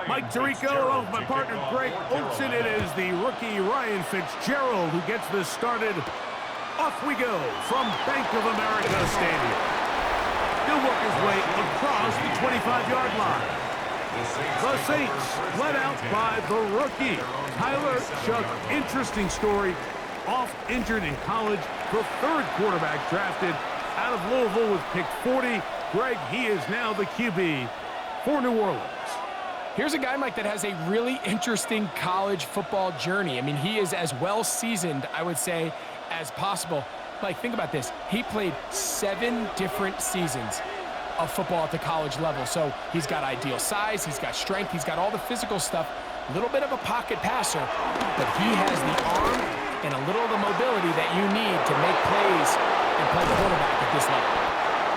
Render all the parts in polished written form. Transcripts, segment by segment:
Mike Tirico, along with my partner Greg Olson. It is the rookie Ryan Fitzgerald who gets this started. Off we go from Bank of America Stadium. He'll work his way across the 25-yard line. The Saints led out by the rookie, Tyler Shough. Interesting story. Off injured in college, the third quarterback drafted out of Louisville with pick 40. Greg, he is now the QB for New Orleans. Here's a guy, Mike, that has a really interesting college football journey. I mean, he is as well seasoned, I would say, as possible. Mike, think about this. He played 7 different seasons of football at the college level. So he's got ideal size, he's got strength, he's got all the physical stuff. A little bit of a pocket passer, but he has the arm and a little of the mobility that you need to make plays and play quarterback at this level.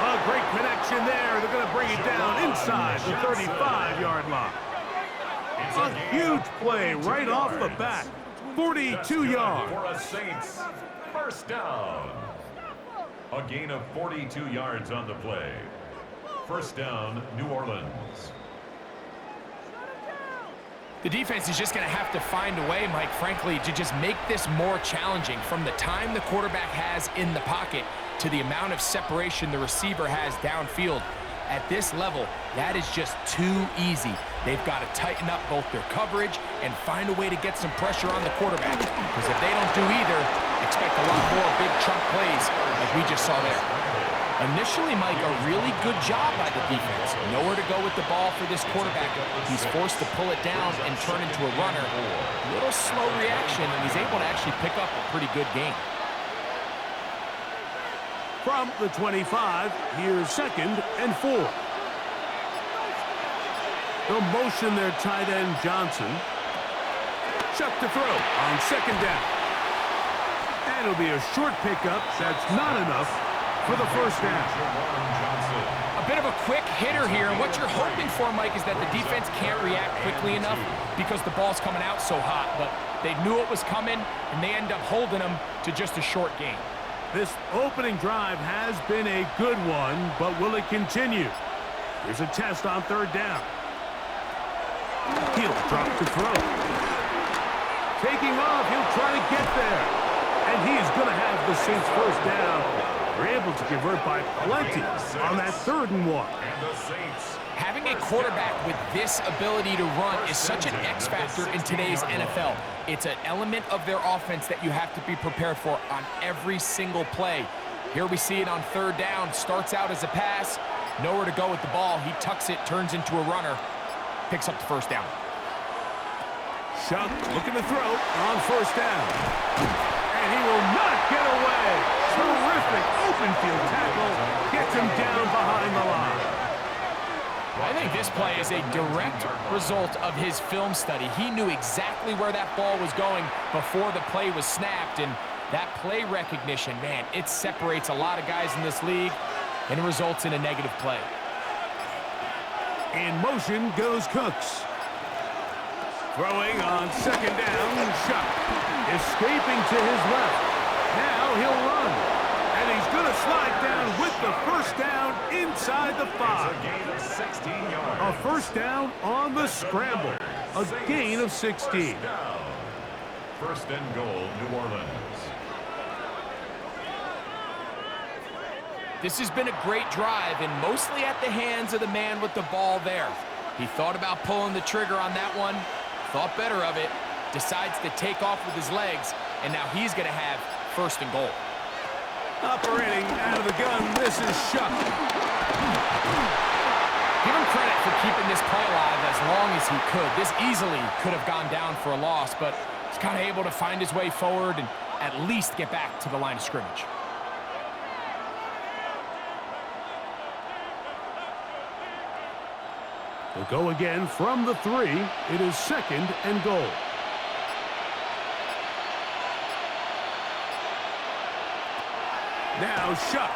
A great connection there. They're going to bring it down inside the 35-yard line. A huge play right off the bat. 42 yards. For a Saints first down. A gain of 42 yards on the play. First down, New Orleans. The defense is just going to have to find a way, Mike, frankly, to just make this more challenging from the time the quarterback has in the pocket to the amount of separation the receiver has downfield. At this level, that is just too easy. They've got to tighten up both their coverage and find a way to get some pressure on the quarterback. Because if they don't do either, expect a lot more big chunk plays like we just saw there. Initially, Mike, a really good job by the defense. Nowhere to go with the ball for this quarterback. He's forced to pull it down and turn into a runner. A little slow reaction, and he's able to actually pick up a pretty good game. From the 25, here's 2nd and 4. They'll motion their tight end, Johnson. Shough to throw on 2nd down. And it'll be a short pickup. That's not enough for the first down. A bit of a quick hitter here, and what you're hoping for, Mike, is that the defense can't react quickly enough because the ball's coming out so hot, but they knew it was coming, and they end up holding them to just a short game. This opening drive has been a good one, but will it continue? Here's a test on 3rd down. He'll drop to throw. Taking off, he'll try to get there. And he's going to have the Saints first down. They're able to convert by plenty on that 3rd and 1. And the Saints. Having a quarterback with this ability to run is such an X factor in today's NFL. It's an element of their offense that you have to be prepared for on every single play. Here we see it on 3rd down. Starts out as a pass. Nowhere to go with the ball. He tucks it, turns into a runner. Picks up the first down. Shough looking to throw on 1st down. And he will not get away. Terrific open field tackle. Gets him down behind the line. I think this play is a direct result of his film study. He knew exactly where that ball was going before the play was snapped, and that play recognition, man, it separates a lot of guys in this league, and it results in a negative play. In motion goes Cooks. Throwing on 2nd down, Shough escaping to his left. Now he'll run. And he's going to slide down with the first down inside the 5. A gain of 16 yards. A first down on the scramble. A gain of 16. First and goal, New Orleans. This has been a great drive, and mostly at the hands of the man with the ball there. He thought about pulling the trigger on that one, thought better of it, decides to take off with his legs, and now he's going to have 1st and goal. Operating out of the gun, this is Shough. Give him credit for keeping this play alive as long as he could. This easily could have gone down for a loss, but he's kind of able to find his way forward and at least get back to the line of scrimmage. We'll go again from the 3. It is 2nd and goal. Now Shough.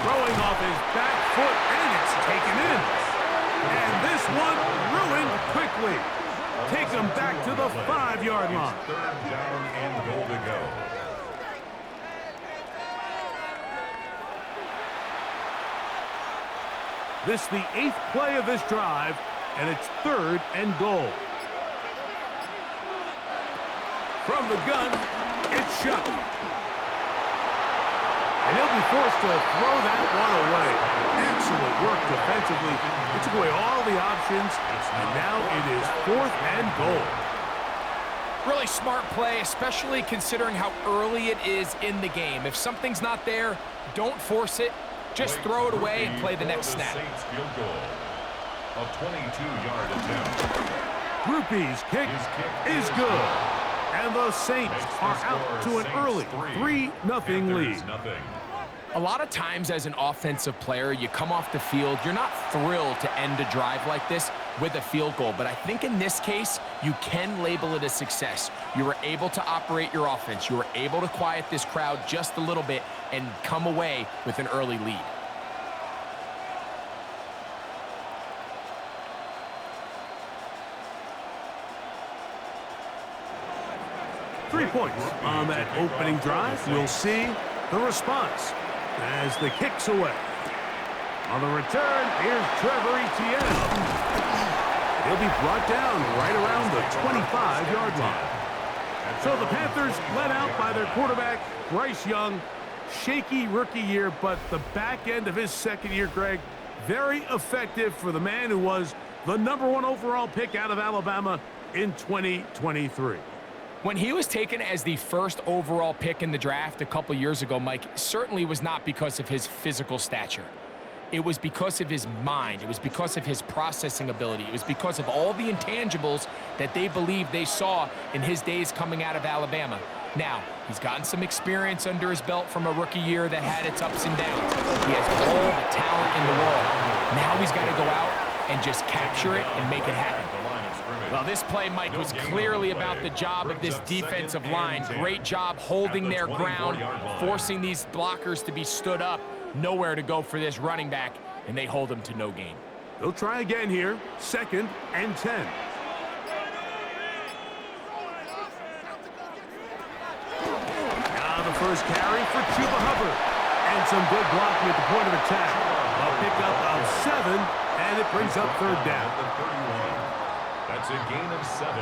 Throwing off his back foot, and it's taken in. And this one ruined quickly. Take him back to the 5-yard line. 3rd down and goal to go. This the 8th play of this drive. and it's 3rd and goal. From the gun, it's shot. And he'll be forced to throw that one away. Excellent work defensively. He took away all the options, and now it is 4th and goal. Really smart play, especially considering how early it is in the game. If something's not there, don't force it. Just throw it away and play the next snap. A 22-yard attempt. Groupie's kick is good. And the Saints are out to an early 3-0 lead. A lot of times as an offensive player, you come off the field, you're not thrilled to end a drive like this with a field goal. But I think in this case, you can label it a success. You were able to operate your offense. You were able to quiet this crowd just a little bit and come away with an early lead. Three points on that opening drive. We'll see the response as the kick's away. On the return, here's Trevor Etienne. He'll be brought down right around the 25-yard line. So the Panthers led out by their quarterback, Bryce Young. Shaky rookie year, but the back end of his second year, Greg, very effective for the man who was the #1 overall pick out of Alabama in 2023. When he was taken as the first overall pick in the draft a couple years ago, Mike, certainly was not because of his physical stature. It was because of his mind. It was because of his processing ability. It was because of all the intangibles that they believed they saw in his days coming out of Alabama. Now, he's gotten some experience under his belt from a rookie year that had its ups and downs. He has all the talent in the world. Now he's got to go out and just capture it and make it happen. Well, this play, Mike, was clearly about the job of this defensive line. Great job holding their ground, forcing these blockers to be stood up. Nowhere to go for this running back, and they hold him to no gain. They'll try again here, 2nd and 10. Now the first carry for Chuba Hubbard. And some good blocking at the point of attack. A pickup of 7, and it brings up 3rd down. That's a gain of 7.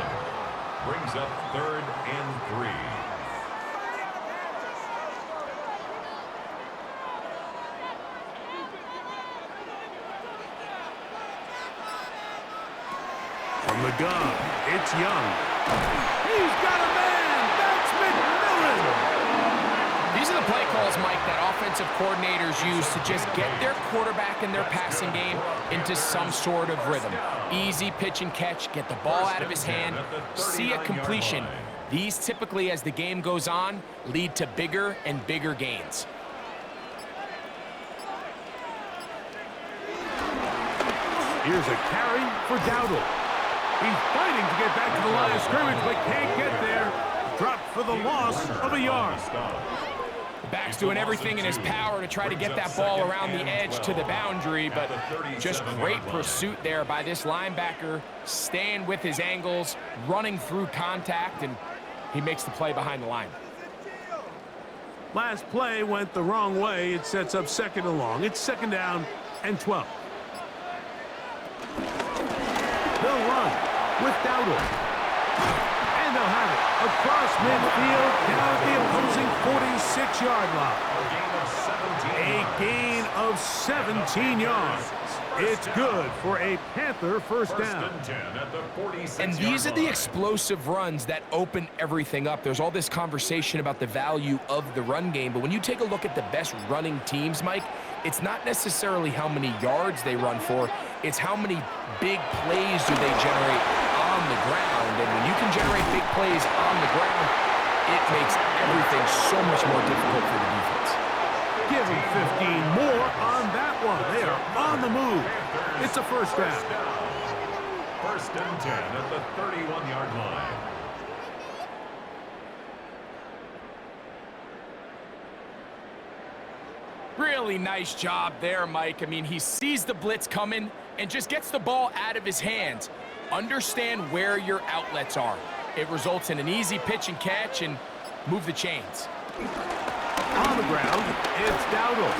Brings up 3rd and 3. From the gun, it's Young. He's got a man! That's McMillan! These are the play calls, Mike, that offensive coordinators use to just get their quarterback and their passing game into some sort of rhythm. Easy pitch and catch, get the ball out of his hand, see a completion. These typically, as the game goes on, lead to bigger and bigger gains. Here's a carry for Dowdle. He's fighting to get back to the line of scrimmage, but can't get there. Dropped for the loss of a yard. Back's doing everything in his power to try to get that ball around the edge to the boundary, but just great pursuit there by this linebacker, staying with his angles, running through contact, and he makes the play behind the line. Last play went the wrong way. It sets up 2nd and long. It's 2nd down and 12. They'll run with Dowdle. And they'll have it across midfield down at the opposing 46-yard line. A gain of 17 yards. It's good for a Panther first down. And these are the explosive runs that open everything up. There's all this conversation about the value of the run game, but when you take a look at the best running teams, Mike, it's not necessarily how many yards they run for, it's how many big plays do they generate on the ground. And when you can generate big plays on the ground, it makes everything so much more difficult for the defense. Give him 15 more on that one. They are on the move. It's a first down. 1st and 10 at the 31-yard line. Really nice job there, Mike. I mean, he sees the blitz coming and just gets the ball out of his hands. Understand where your outlets are. It results in an easy pitch and catch and move the chains. On the ground, it's Dowdle.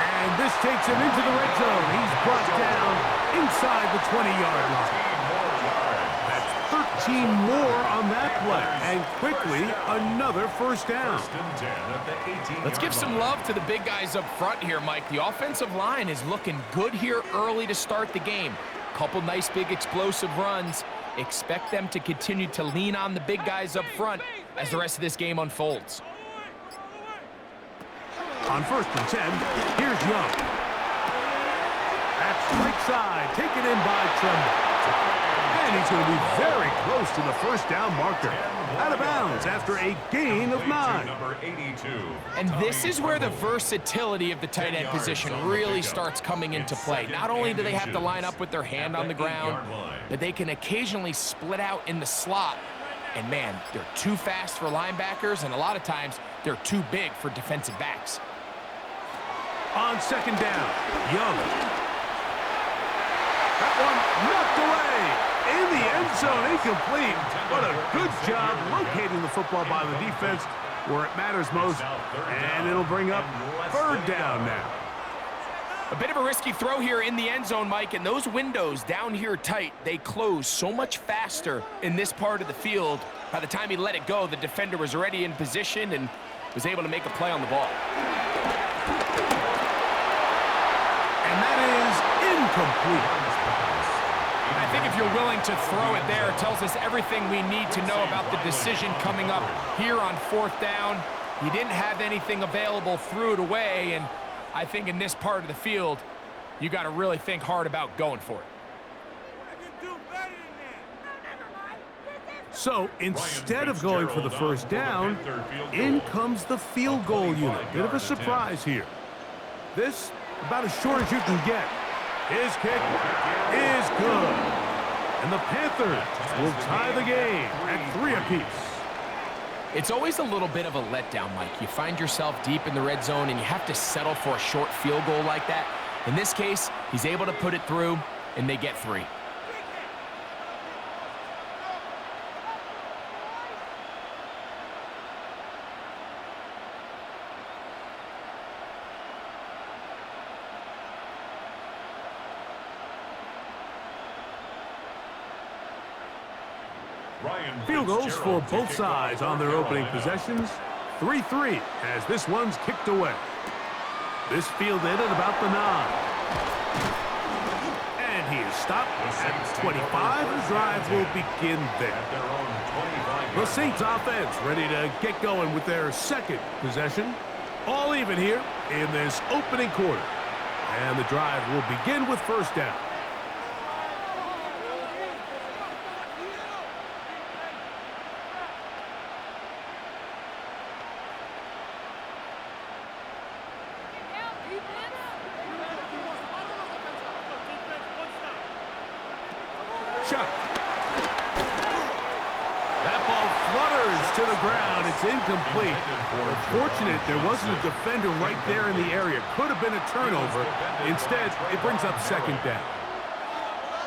And this takes him into the red zone. He's brought down inside the 20-yard line. That's 13 more on that play. And quickly, another first down. Let's give some love to the big guys up front here, Mike. The offensive line is looking good here early to start the game. Couple nice big explosive runs. Expect them to continue to lean on the big guys up front as the rest of this game unfolds. On 1st and 10, here's Young. That's right side, taken in by Tremble. And he's going to be very close to the first down marker. Out of bounds after a gain of 9. And this is where the versatility of the tight end position really starts coming into play. Not only do they have to line up with their hand on the ground, but they can occasionally split out in the slot. And man, they're too fast for linebackers, and a lot of times they're too big for defensive backs. On 2nd down, Young. That one knocked away. In the end zone, incomplete. What a good job locating the football by the defense where it matters most. And it'll bring up 3rd down now. A bit of a risky throw here in the end zone, Mike, and those windows down here tight, they close so much faster in this part of the field. By the time he let it go, the defender was already in position and was able to make a play on the ball. And that is incomplete. I think if you're willing to throw it there, it tells us everything we need to know about the decision coming up here on 4th down. He didn't have anything available, threw it away, and I think in this part of the field, you got to really think hard about going for it. So instead of going for the first down, in comes the field goal unit. Bit of a surprise here. This about as short as you can get. His kick is good. And the Panthers will tie the game at 3 apiece. It's always a little bit of a letdown, Mike. You find yourself deep in the red zone and you have to settle for a short field goal like that. In this case, he's able to put it through and they get 3. Field goals for both sides on their opening possessions. 3-3 as this one's kicked away. This fielded at about the 9. And he is stopped at 25. The drive will begin there. The Saints offense ready to get going with their 2nd possession. All even here in this opening quarter. And the drive will begin with 1st down. That ball flutters to the ground. It's incomplete. Fortunate there wasn't a defender right there in the area. Could have been a turnover. Instead, it brings up 2nd down.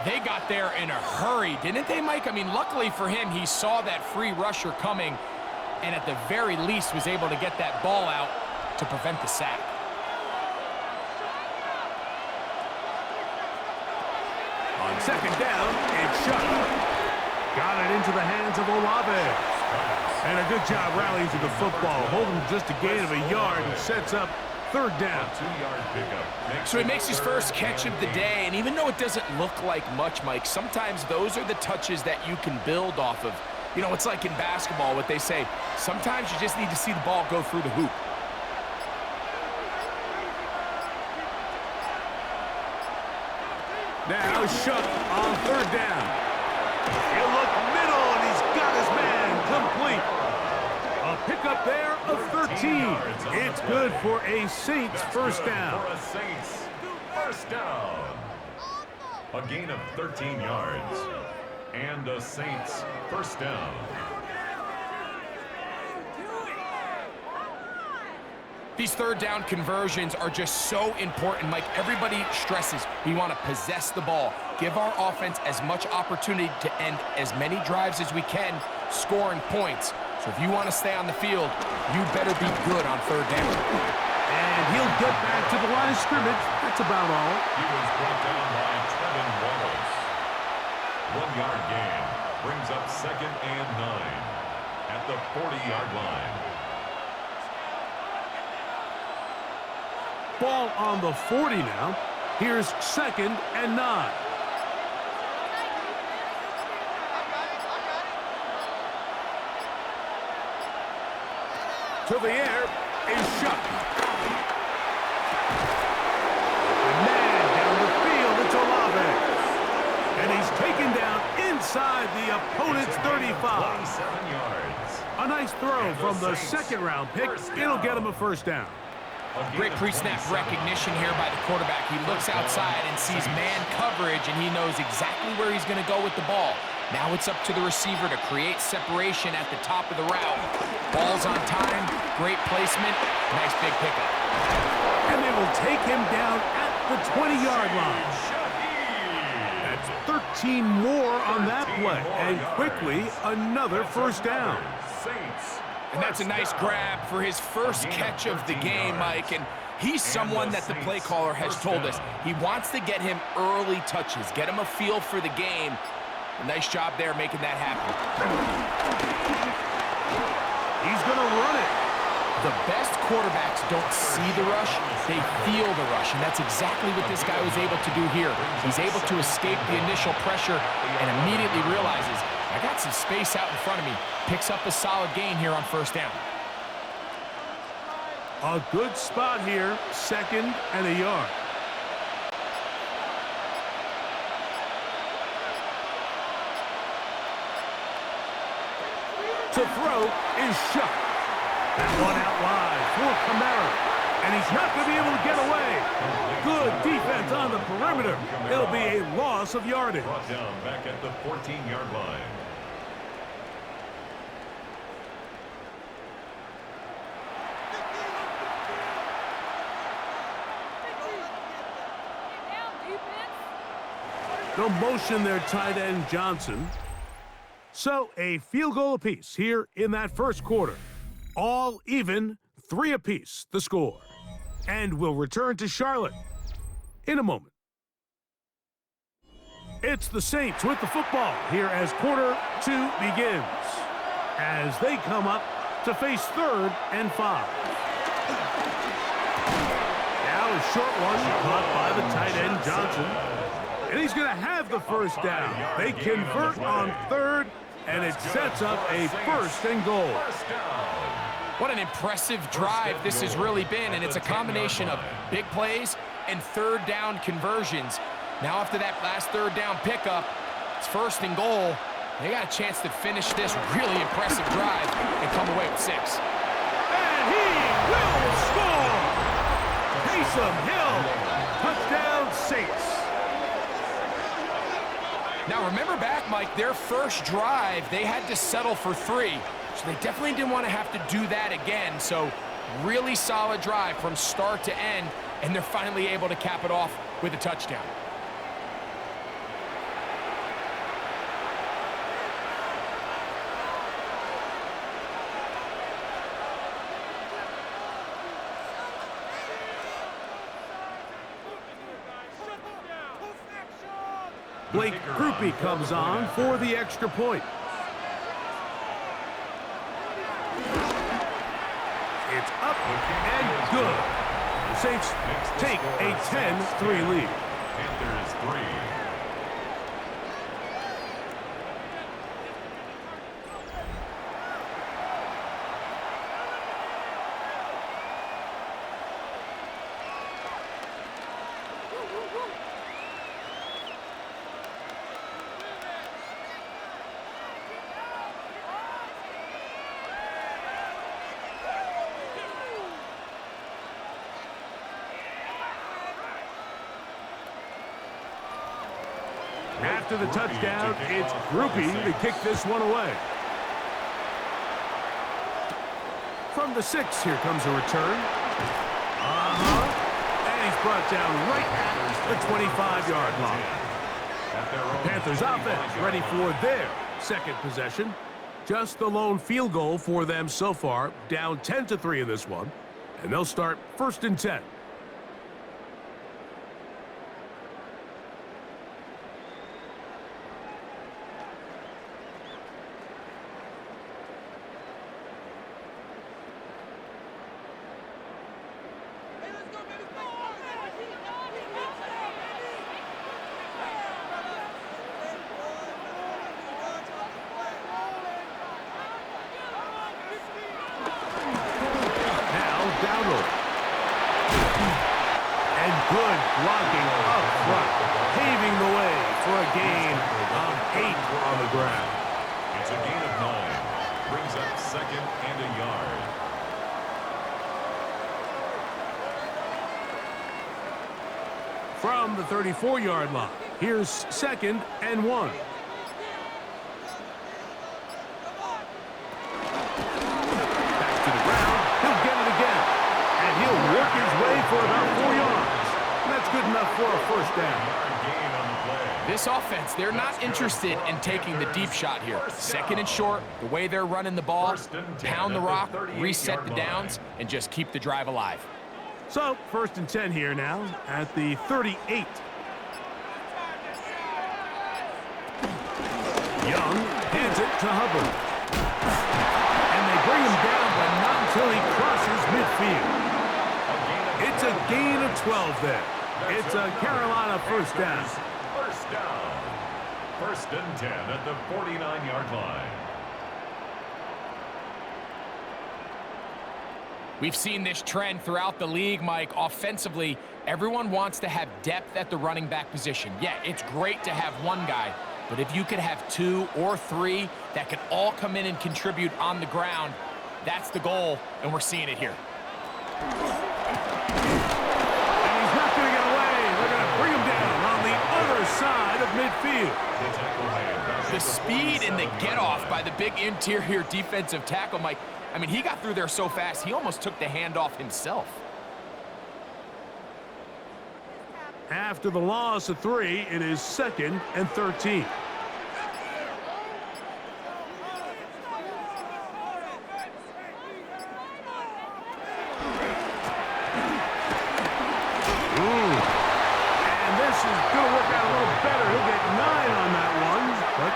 They got there in a hurry, didn't they, Mike? I mean, luckily for him, he saw that free rusher coming and at the very least was able to get that ball out to prevent the sack. On 2nd down, it's shot. Got it into the hands of Olave. And a good job rallying to the football, holding just a gain of a yard and sets up 3rd down. So he makes his first catch of the day, and even though it doesn't look like much, Mike, sometimes those are the touches that you can build off of. You know, it's like in basketball, what they say, sometimes you just need to see the ball go through the hoop. Now Shuck on 3rd down. He'll look middle, and he's got his man complete. A pickup there of 13. It's good for a Saints 1st down. For a Saints 1st down. A gain of 13 yards. And a Saints 1st down. These 3rd down conversions are just so important, Mike. Everybody stresses we want to possess the ball, give our offense as much opportunity to end as many drives as we can, scoring points. So if you want to stay on the field, you better be good on 3rd down. And he'll get back to the line of scrimmage. That's about all. He was brought down by Trevin Wallace. 1-yard gain brings up 2nd and 9 at the 40-yard line. Ball on the 40 now. Here's 2nd and 9. To the air is shot. Man down the field, it's Olave. And he's taken down inside the opponent's 35. 27 yards. A nice throw from the 2nd-round pick. It'll get him a first down. Great pre-snap recognition here by the quarterback. He looks outside and sees man coverage, and he knows exactly where he's going to go with the ball. Now it's up to the receiver to create separation at the top of the route. Ball's on time, great placement, nice big pickup. And they will take him down at the 20-yard line. That's 13 more on that play, and quickly another first down. And that's a nice grab for his first catch of the game, Mike. And he's someone that the play caller has told us he wants to get him early touches, get him a feel for the game. A nice job there making that happen. He's going to run it. The best quarterbacks don't see the rush, they feel the rush. And that's exactly what this guy was able to do here. He's able to escape the initial pressure and immediately realizes, I got some space out in front of me. Picks up a solid gain here on first down. A good spot here, 2nd and a yard. To throw is shot. And one out wide for Kamara. And he's not going to be able to get away. Good defense on the perimeter. It'll be a loss of yardage. Brought down back at the 14-yard line. They'll motion their tight end Johnson. So a field goal apiece here in that first quarter. All even, 3 apiece, the score. And we'll return to Charlotte in a moment. It's the Saints with the football here as quarter 2 begins. As they come up to face 3rd and 5. Now a short one caught by the tight end Johnson. And he's going to have the first down. They convert on 3rd, and it sets up a 1st and goal. What an impressive drive this has really been, and it's a combination of big plays and 3rd down conversions. Now after that last 3rd down pickup, it's 1st and goal. They got a chance to finish this really impressive drive and come away with 6. And he will score! Taysom Hill, touchdown Saints. Now remember back, Mike, their first drive, they had to settle for 3. So they definitely didn't want to have to do that again. So really solid drive from start to end, and they're finally able to cap it off with a touchdown. Blake Groupie comes on for the extra point. It's up and good. The Saints take a 10-3 lead. Panthers 3. After the touchdown, it's Groupie to kick this one away. From the 6, here comes a return. And he's brought down right at the 25-yard line. Panthers offense ready for their second possession. Just the lone field goal for them so far, down 10-3 in this one. And they'll start 1st and 10. And good blocking up front, paving the way for a gain of 8 on the ground. It's a gain of 9. Brings up 2nd and a yard. From the 34-yard line, here's 2nd and 1. He'll work his way for about 4 yards. That's good enough for a 1st down. This offense, they're not interested in taking the deep shot here. 2nd and short, the way they're running the ball, pound the rock, reset the downs, and just keep the drive alive. So, 1st and 10 here now at the 38. Young hands it to Hubbard. And they bring him down, but not until he crosses midfield. It's a gain of 12 there. It's a Carolina 1st down. 1st down. 1st and 10 at the 49-yard line. We've seen this trend throughout the league, Mike. Offensively, everyone wants to have depth at the running back position. Yeah, it's great to have one guy, but if you could have 2 or 3 that could all come in and contribute on the ground, that's the goal, and we're seeing it here. And he's not going to get away. They're going to bring him down on the other side of midfield. The speed and the get-off by the big interior defensive tackle, Mike. I mean, he got through there so fast, he almost took the handoff himself. After the loss of 3, it is 2nd and 13.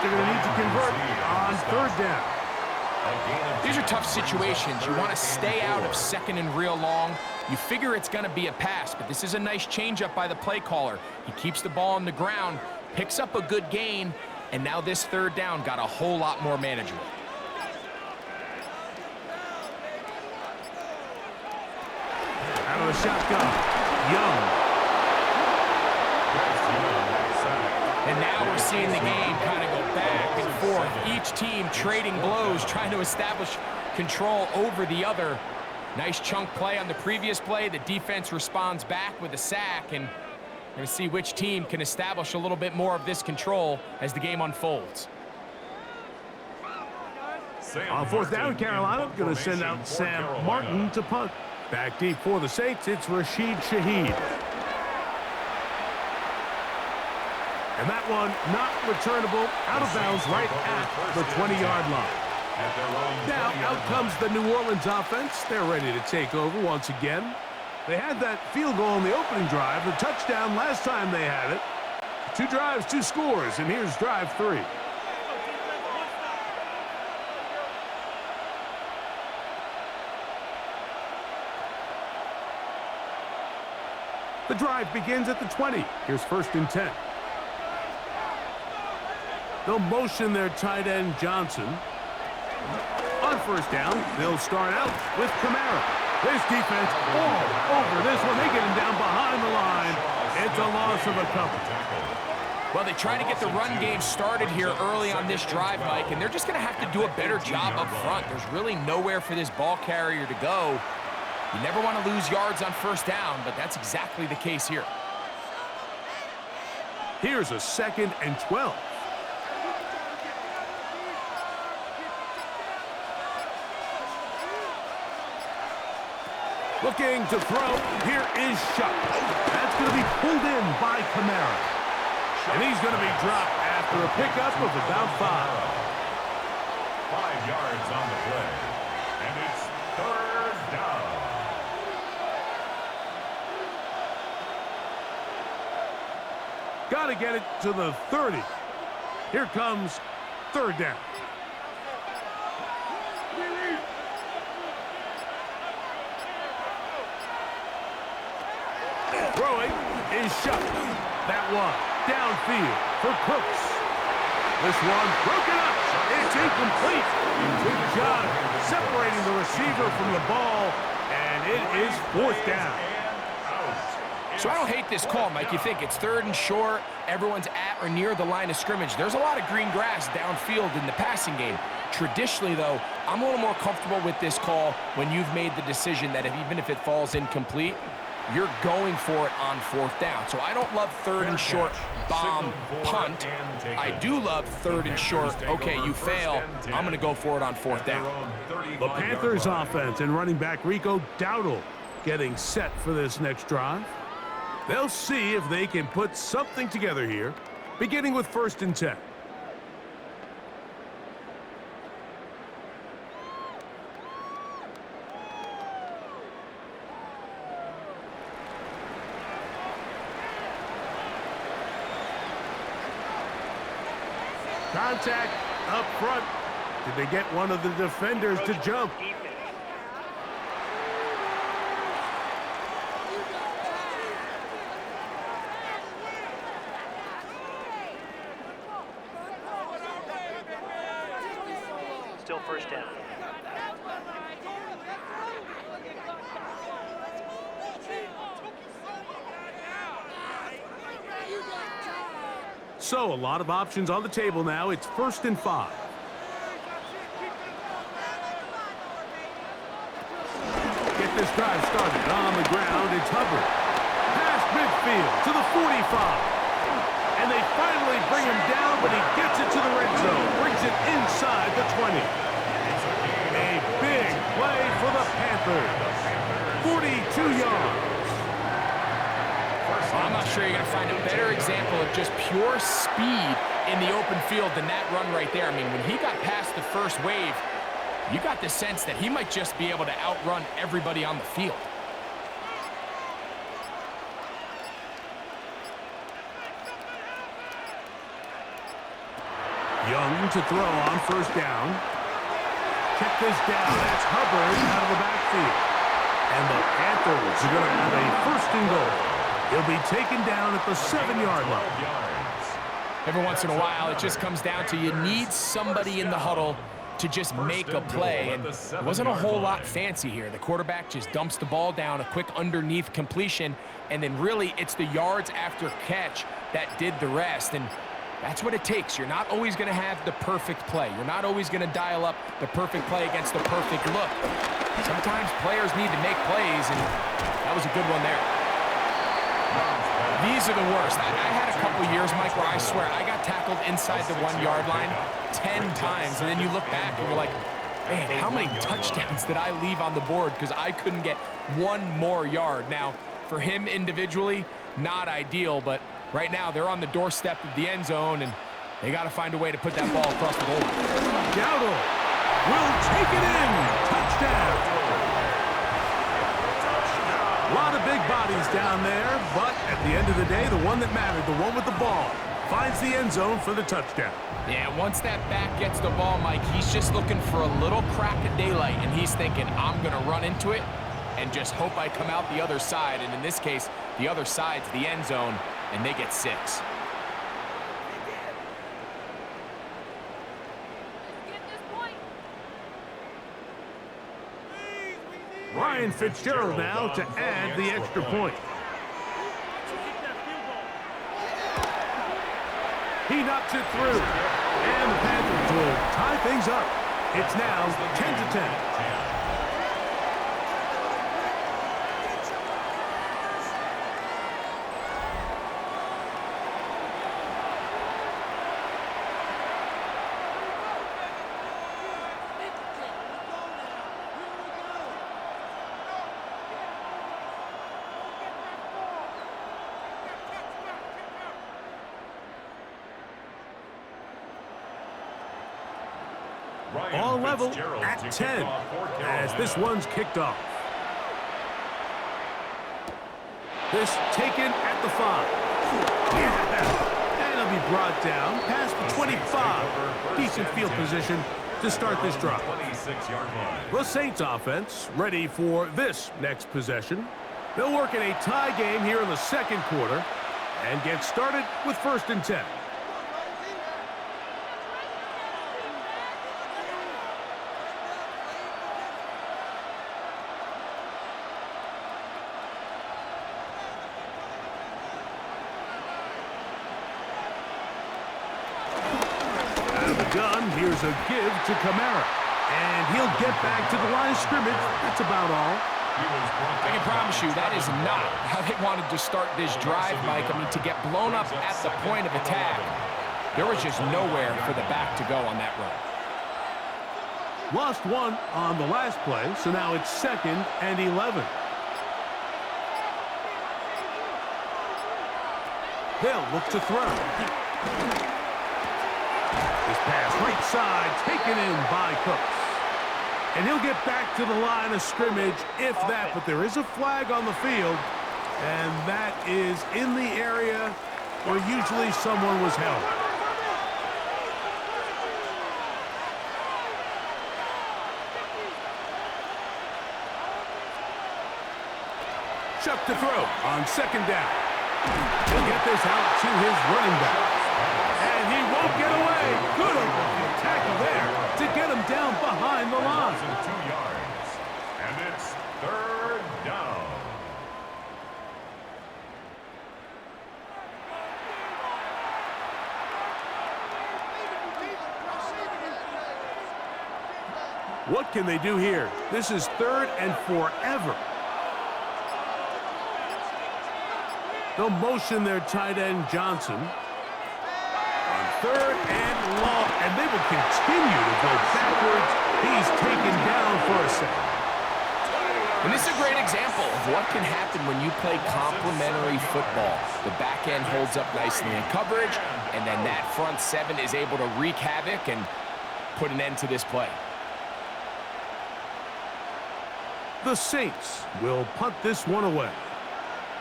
They're going to need to convert on 3rd down. These are tough situations. You want to stay out of 2nd and real long. You figure it's going to be a pass, but this is a nice changeup by the play caller. He keeps the ball on the ground, picks up a good gain, and now this 3rd down got a whole lot more manageable. Out of the shotgun, Young. And now we're seeing the game kind of go back and forth. Each team trading blows, trying to establish control over the other. Nice chunk play on the previous play. The defense responds back with a sack, and we're going to see which team can establish a little bit more of this control as the game unfolds. On 4th down, Carolina going to send out Sam Martin to punt. Back deep for the Saints, it's Rashid Shaheed. And that one not returnable, out of bounds right at the 20-yard line. Now out comes the New Orleans offense. They're ready to take over once again. They had that field goal in the opening drive, the touchdown last time they had it. 2 drives, 2 scores, and here's drive 3. The drive begins at the 20. Here's 1st and 10. They'll motion their tight end, Johnson. On 1st down, they'll start out with Kamara. This defense all over this one. They get him down behind the line. It's a loss of a couple. Well, they try to get the run game started here early on this drive, Mike, and they're just going to have to do a better job up front. There's really nowhere for this ball carrier to go. You never want to lose yards on 1st down, but that's exactly the case here. Here's a 2nd and 12. Looking to throw. Here is Shuck. That's going to be pulled in by Kamara. And he's going to be dropped after a pickup of about 5. 5 yards on the play. And it's 3rd down. Got to get it to the 30. Here comes third down. Throwing is shut. That one downfield for Cooks. This one broken up. It's incomplete. Good job separating the receiver from the ball, and it is fourth down. So I don't hate this call, Mike. You think it's third and short, everyone's at or near the line of scrimmage. There's a lot of green grass downfield in the passing game. Traditionally, though, I'm a little more comfortable with this call when you've made the decision that even if it falls incomplete, you're going for it on fourth down. So I don't love third and short, bomb, punt. I do love third and short, okay, you fail, I'm going to go for it on fourth down. The Panthers offense and running back Rico Dowdle getting set for this next drive. They'll see if they can put something together here, beginning with 1st and 10. Contact up front. Did they get one of the defenders to jump? Still first down. So, a lot of options on the table now. It's 1st and 5. Get this drive started on the ground. It's Hubbard. Past midfield to the 45. And they finally bring him down, but he gets it to the red zone. Brings it inside the 20. A big play for the Panthers. 42 yards. Well, I'm not sure you're going to find a better example of just pure speed in the open field than that run right there. I mean, when he got past the first wave, you got the sense that he might just be able to outrun everybody on the field. Young to throw on 1st down. Check this down. That's Hubbard out of the backfield. And the Panthers are going to have a 1st and goal. He'll be taken down at the 7-yard line. Every once in a while, it just comes down to you need somebody in the huddle to just make a play. And it wasn't a whole lot fancy here. The quarterback just dumps the ball down, a quick underneath completion, and then really it's the yards after catch that did the rest. And that's what it takes. You're not always going to have the perfect play. You're not always going to dial up the perfect play against the perfect look. Sometimes players need to make plays, and that was a good one there. These are the worst. I had a couple years, Mike, where I swear I got tackled inside the 1-yard line 10 times, and then you look back and you're like, man, how many touchdowns did I leave on the board because I couldn't get one more yard? Now, for him individually, not ideal, but right now they're on the doorstep of the end zone, and they got to find a way to put that ball across the goal line. Dowdle will take it in. Touchdown. A lot of big bodies down there, but at the end of the day, the one that mattered, the one with the ball, finds the end zone for the touchdown. Yeah, once that back gets the ball, Mike, he's just looking for a little crack of daylight, and he's thinking, I'm going to run into it and just hope I come out the other side. And in this case, the other side's the end zone, and they get 6. Ryan Fitzgerald now to add the extra point. He knocks it through. And the Panthers will tie things up. It's now 10-10. All level at 10 as this one's kicked off. This taken at the 5. Yeah. be brought down past the 25. Decent field position to start this drive. 26-yard line. The Saints offense ready for this next possession. They'll work in a tie game here in the second quarter and get started with 1st and 10. Gun, here's a give to Kamara. And he'll get back to the line of scrimmage. That's about all. I can promise you that is not how they wanted to start this drive, Mike. I mean, to get blown up at the point of attack, there was just nowhere for the back to go on that run. Lost one on the last play, so now it's 2nd and 11. They'll look to throw. This pass right side taken in by Cooks. And he'll get back to the line of scrimmage if that, but there is a flag on the field, and that is in the area where usually someone was held. Chuck to throw on 2nd down. He'll get this out to his running back. And he won't get away. Good open tackle there to get him down behind the line. 2 yards. And it's 3rd down. What can they do here? This is 3rd and forever. They'll motion their tight end Johnson. 3rd and long, and they will continue to go backwards. He's taken down for a second. And this is a great example of what can happen when you play complementary football. The back end holds up nicely in coverage, and then that front 7 is able to wreak havoc and put an end to this play. The Saints will punt this one away,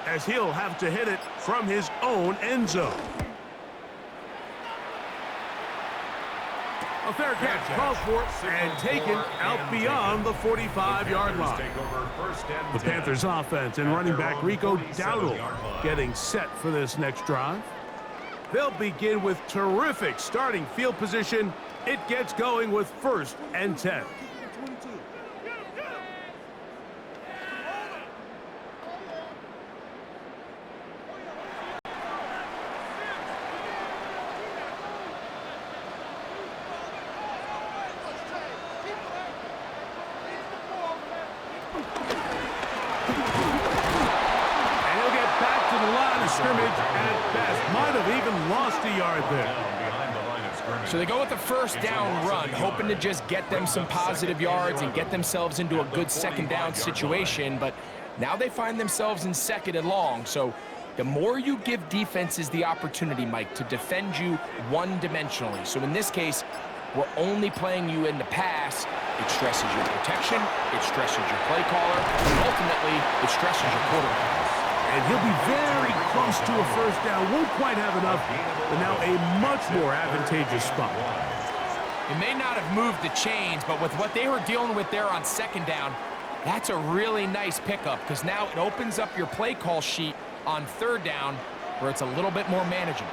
as he'll have to hit it from his own end zone. A fair catch called for and taken out beyond the 45-yard line. The Panthers offense and running back Rico Dowdle getting set for this next drive. They'll begin with terrific starting field position. It gets going with 1st and 10. Scrimmage at best. Might have even lost a yard there. So they go with the 1st down run, hoping to just get them some positive yards and get themselves into a good 2nd down situation, but now they find themselves in 2nd and long. So the more you give defenses the opportunity, Mike, to defend you one-dimensionally. So in this case, we're only playing you in the pass. It stresses your protection, it stresses your play caller, and ultimately it stresses your quarterback. And he'll be very close to a 1st down. Won't quite have enough, but now a much more advantageous spot. It may not have moved the chains, but with what they were dealing with there on 2nd down, that's a really nice pickup because now it opens up your play call sheet on 3rd down where it's a little bit more manageable.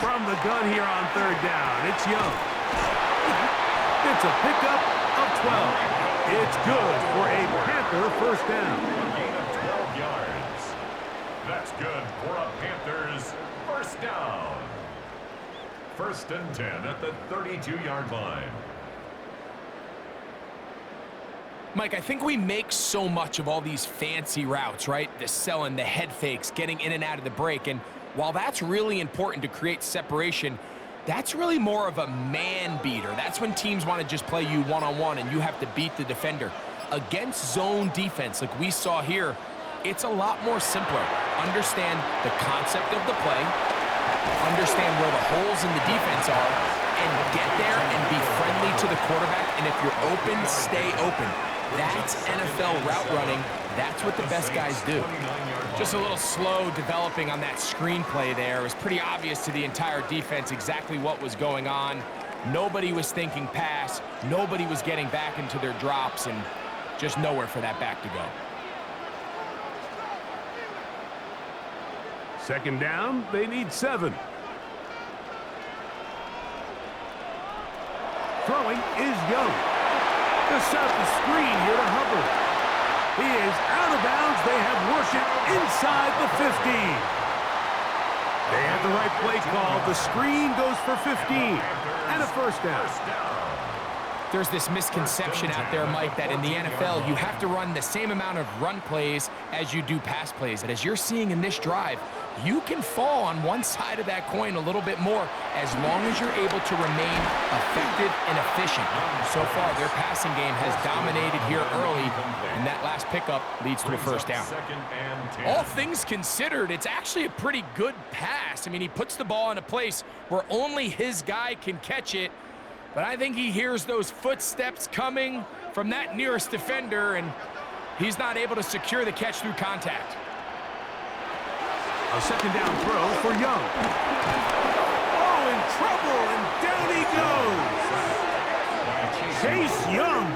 From the gun here on 3rd down, it's Young. It's a pickup of 12. It's good for a Panther 1st down. A gain of 12 yards. That's good for a Panthers 1st down. 1st and 10 at the 32-yard line. Mike, I think we make so much of all these fancy routes, right? The selling, the head fakes, getting in and out of the break. And while that's really important to create separation, that's really more of a man beater. That's when teams want to just play you one-on-one and you have to beat the defender. Against zone defense like we saw here, it's a lot more simpler. Understand the concept of the play, understand where the holes in the defense are, and get there and be friendly to the quarterback. And if you're open, stay open. That's NFL route running. That's what the best guys do. Just a little slow developing on that screenplay there. It was pretty obvious to the entire defense exactly what was going on. Nobody was thinking pass. Nobody was getting back into their drops, and just nowhere for that back to go. Second down, they need 7. Throwing is Young. They'll set up the screen here to Hubbard. He is out of bounds. They have worked it inside the 15. They had the right play call. The screen goes for 15 and a first down. There's this misconception out there, Mike, that in the NFL, you have to run the same amount of run plays as you do pass plays. And as you're seeing in this drive, you can fall on one side of that coin a little bit more as long as you're able to remain effective and efficient. So far, their passing game has dominated here early, and that last pickup leads to a first down. All things considered, it's actually a pretty good pass. I mean, he puts the ball in a place where only his guy can catch it. But I think he hears those footsteps coming from that nearest defender, and he's not able to secure the catch through contact. A second down throw for Young. Oh, in trouble, and down he goes. Chase Young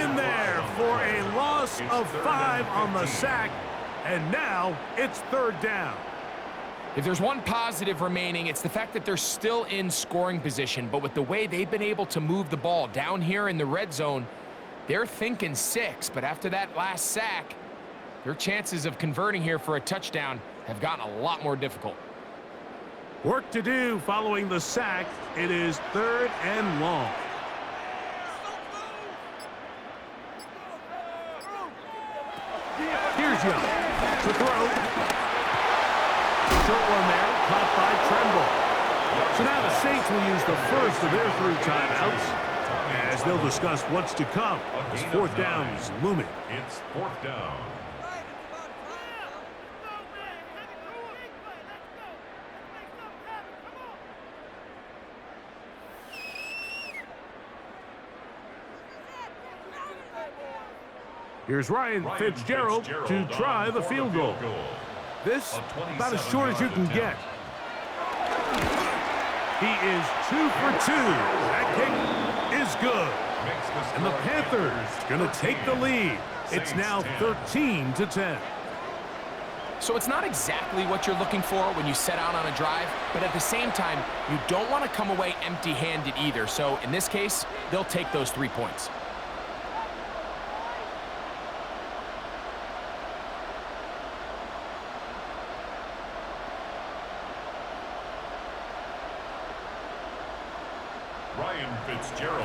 in there for a loss of 5 on the sack, and now it's third down. If there's one positive remaining, it's the fact that they're still in scoring position. But with the way they've been able to move the ball down here in the red zone, they're thinking 6. But after that last sack, their chances of converting here for a touchdown have gotten a lot more difficult. Work to do following the sack. It is third and long. Here's Young to throw. Short one there, caught by Tremble. So now the Saints will use the first of their 3 timeouts as they'll discuss what's to come. This fourth down is looming. It's fourth down. Here's Ryan Fitzgerald to try the field goal. This, about as short as you can get. He is 2 for 2. That kick is good. And the Panthers going to take the lead. It's now 13-10. So it's not exactly what you're looking for when you set out on a drive, but at the same time, you don't want to come away empty-handed either. So in this case, they'll take those 3 points.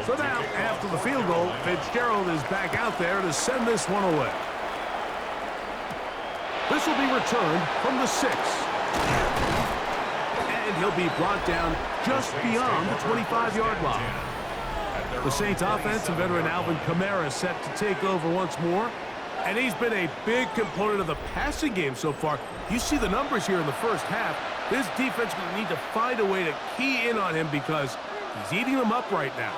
So now, after the field goal, Fitzgerald is back out there to send this one away. This will be returned from the 6. And he'll be brought down just beyond the 25-yard line. The Saints offense and veteran Alvin Kamara set to take over once more. And he's been a big component of the passing game so far. You see the numbers here in the first half. This defense will need to find a way to key in on him because he's eating them up right now.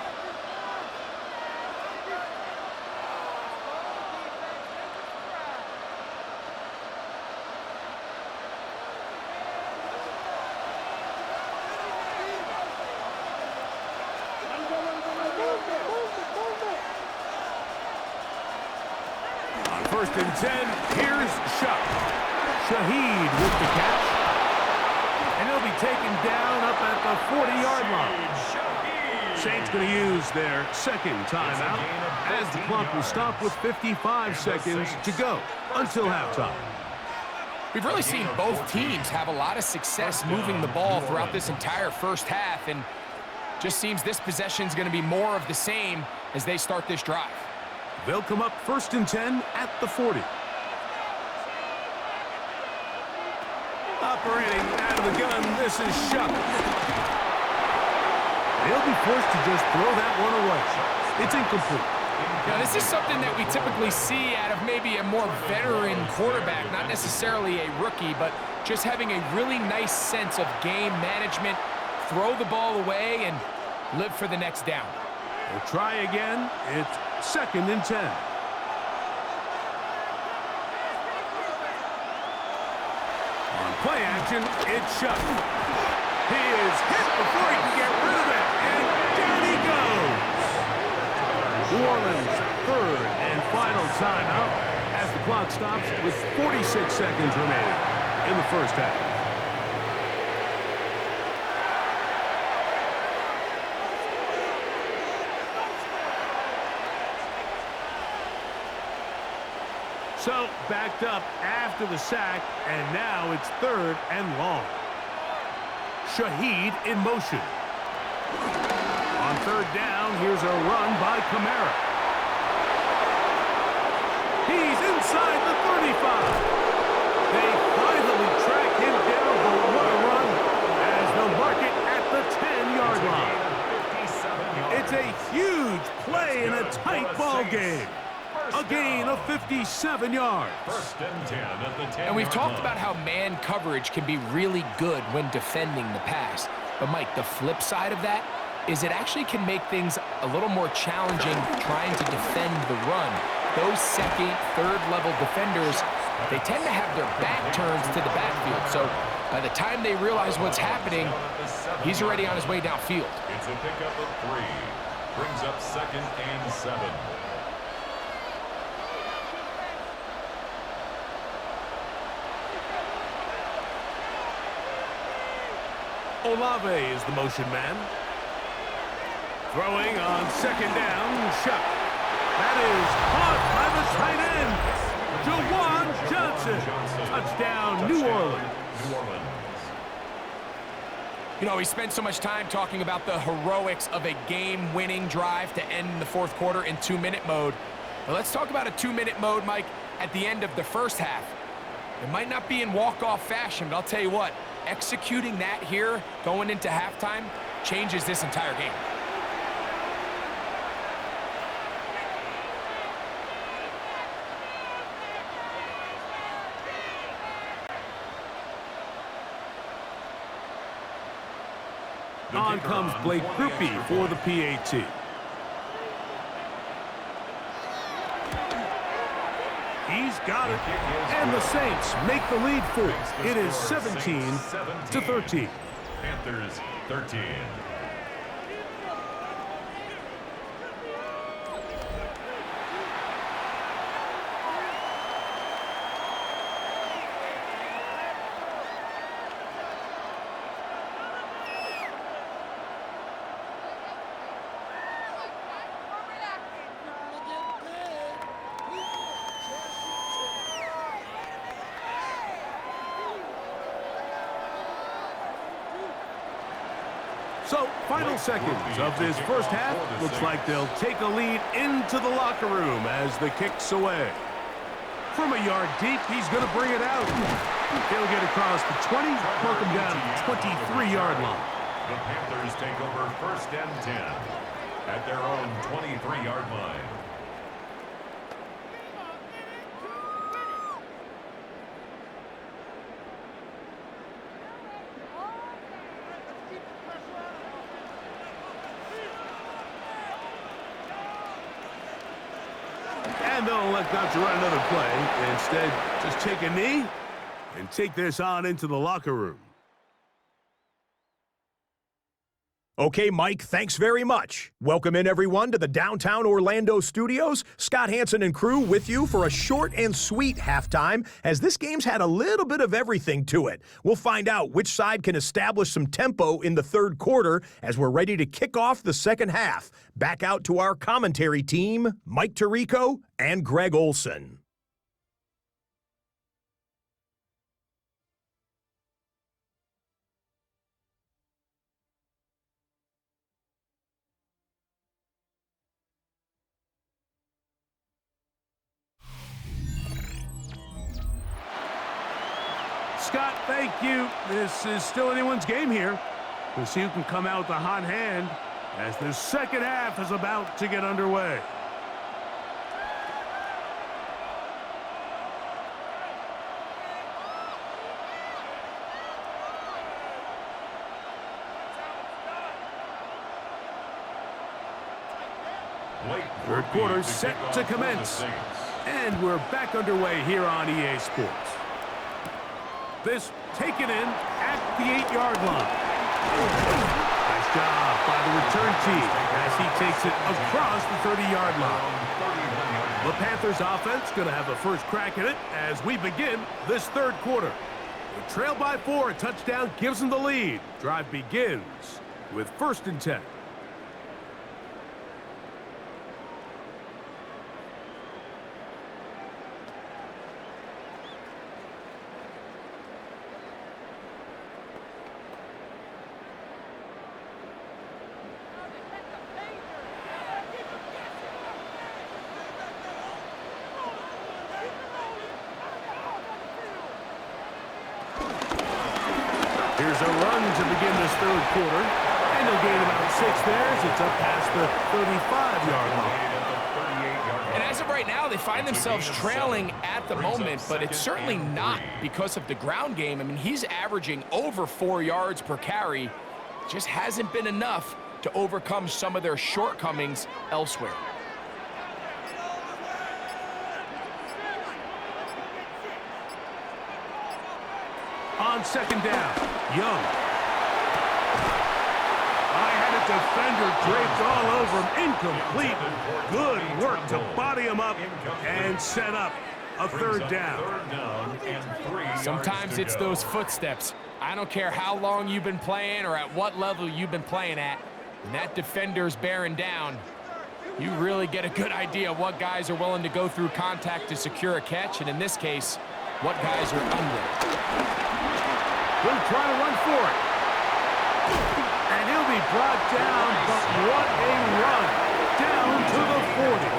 On 1st and 10, here's Shaheed with the catch. And he'll be taken down up at the 40-yard line. Saints going to use their second timeout as the clock will stop with 55 seconds to go until halftime. We've really seen both teams have a lot of success moving the ball throughout this entire first half, and just seems this possession is going to be more of the same as they start this drive. They'll come up 1st and 10 at the 40. Operating out of the gun, this is Shuck. They'll be forced to just throw that one away. It's incomplete. Now, this is something that we typically see out of maybe a more veteran quarterback, not necessarily a rookie, but just having a really nice sense of game management, throw the ball away, and live for the next down. We'll try again. It's 2nd and 10. Play action, it's Chuck. He is hit before he can get rid of it, and down he goes. New Orleans' third and final timeout as the clock stops with 46 seconds remaining in the first half. So, backed up after the sack, and now it's third and long. Shaheed in motion. On third down, here's a run by Kamara. He's inside the 35. They finally track him down, but what a run as they'll mark it at the 10-yard line. It's a huge play in a tight ball game. A gain of 57 yards. First and 10 at the 10-yard And we've talked line. about how man coverage can be really good when defending the pass. But, Mike, the flip side of that is it actually can make things a little more challenging trying to defend the run. Those second, third-level defenders, they tend to have their back turned to the backfield. So by the time they realize what's happening, he's already on his way downfield. It's a pickup of 3. Brings up second and 7. Olave is the motion man. Throwing on second down, Shuck. That is caught by the tight end, Jawan Johnson. Touchdown, New Orleans. You know, we spent so much time talking about the heroics of a game-winning drive to end the fourth quarter in 2-minute mode. But let's talk about a 2-minute mode, Mike, at the end of the first half. It might not be in walk-off fashion, but I'll tell you what, executing that here going into halftime changes this entire game. On comes Blake Grupe for the PAT. He's got it. And the Saints make the lead 4. It is 17-13. Panthers 13. So, final seconds of this first half. Looks like they'll take a lead into the locker room as the kick's away. From a yard deep, he's going to bring it out. He'll get across the 20, mark him down at the 23-yard line. The Panthers take over first and 10 at their own 23-yard line. And they'll elect not to run another play. Instead, just take a knee and take this on into the locker room. Okay, Mike, thanks very much. Welcome in, everyone, to the downtown Orlando studios. Scott Hansen and crew with you for a short and sweet halftime, as this game's had a little bit of everything to it. We'll find out which side can establish some tempo in the third quarter as we're ready to kick off the second half. Back out to our commentary team, Mike Tirico and Greg Olson. Scott, thank you. This is still anyone's game here. We'll see who can come out with a hot hand as the second half is about to get underway. Third quarter set to commence. And we're back underway here on EA Sports. This taken in at the 8-yard line. Nice job by the return team as he takes it across the 30-yard line. The Panthers offense going to have a first crack at it as we begin this third quarter. They trail by 4, a touchdown gives them the lead. Drive begins with 1st and 10. Here's a run to begin this third quarter. And they'll gain about 6 there as it's up past the 35-yard line. And as of right now, they find themselves trailing at the moment, but it's certainly not because of the ground game. I mean, he's averaging over 4 yards per carry. Just hasn't been enough to overcome some of their shortcomings elsewhere. On 2nd down, Young. I had a defender draped all over him. Incomplete. Good work to body him up and set up a 3rd down. Sometimes it's those footsteps. I don't care how long you've been playing or at what level you've been playing at. When that defender's bearing down, you really get a good idea of what guys are willing to go through contact to secure a catch, and in this case, what guys are unwilling. He'll try to run for it. And he'll be brought down, but what a run. Down to the 40.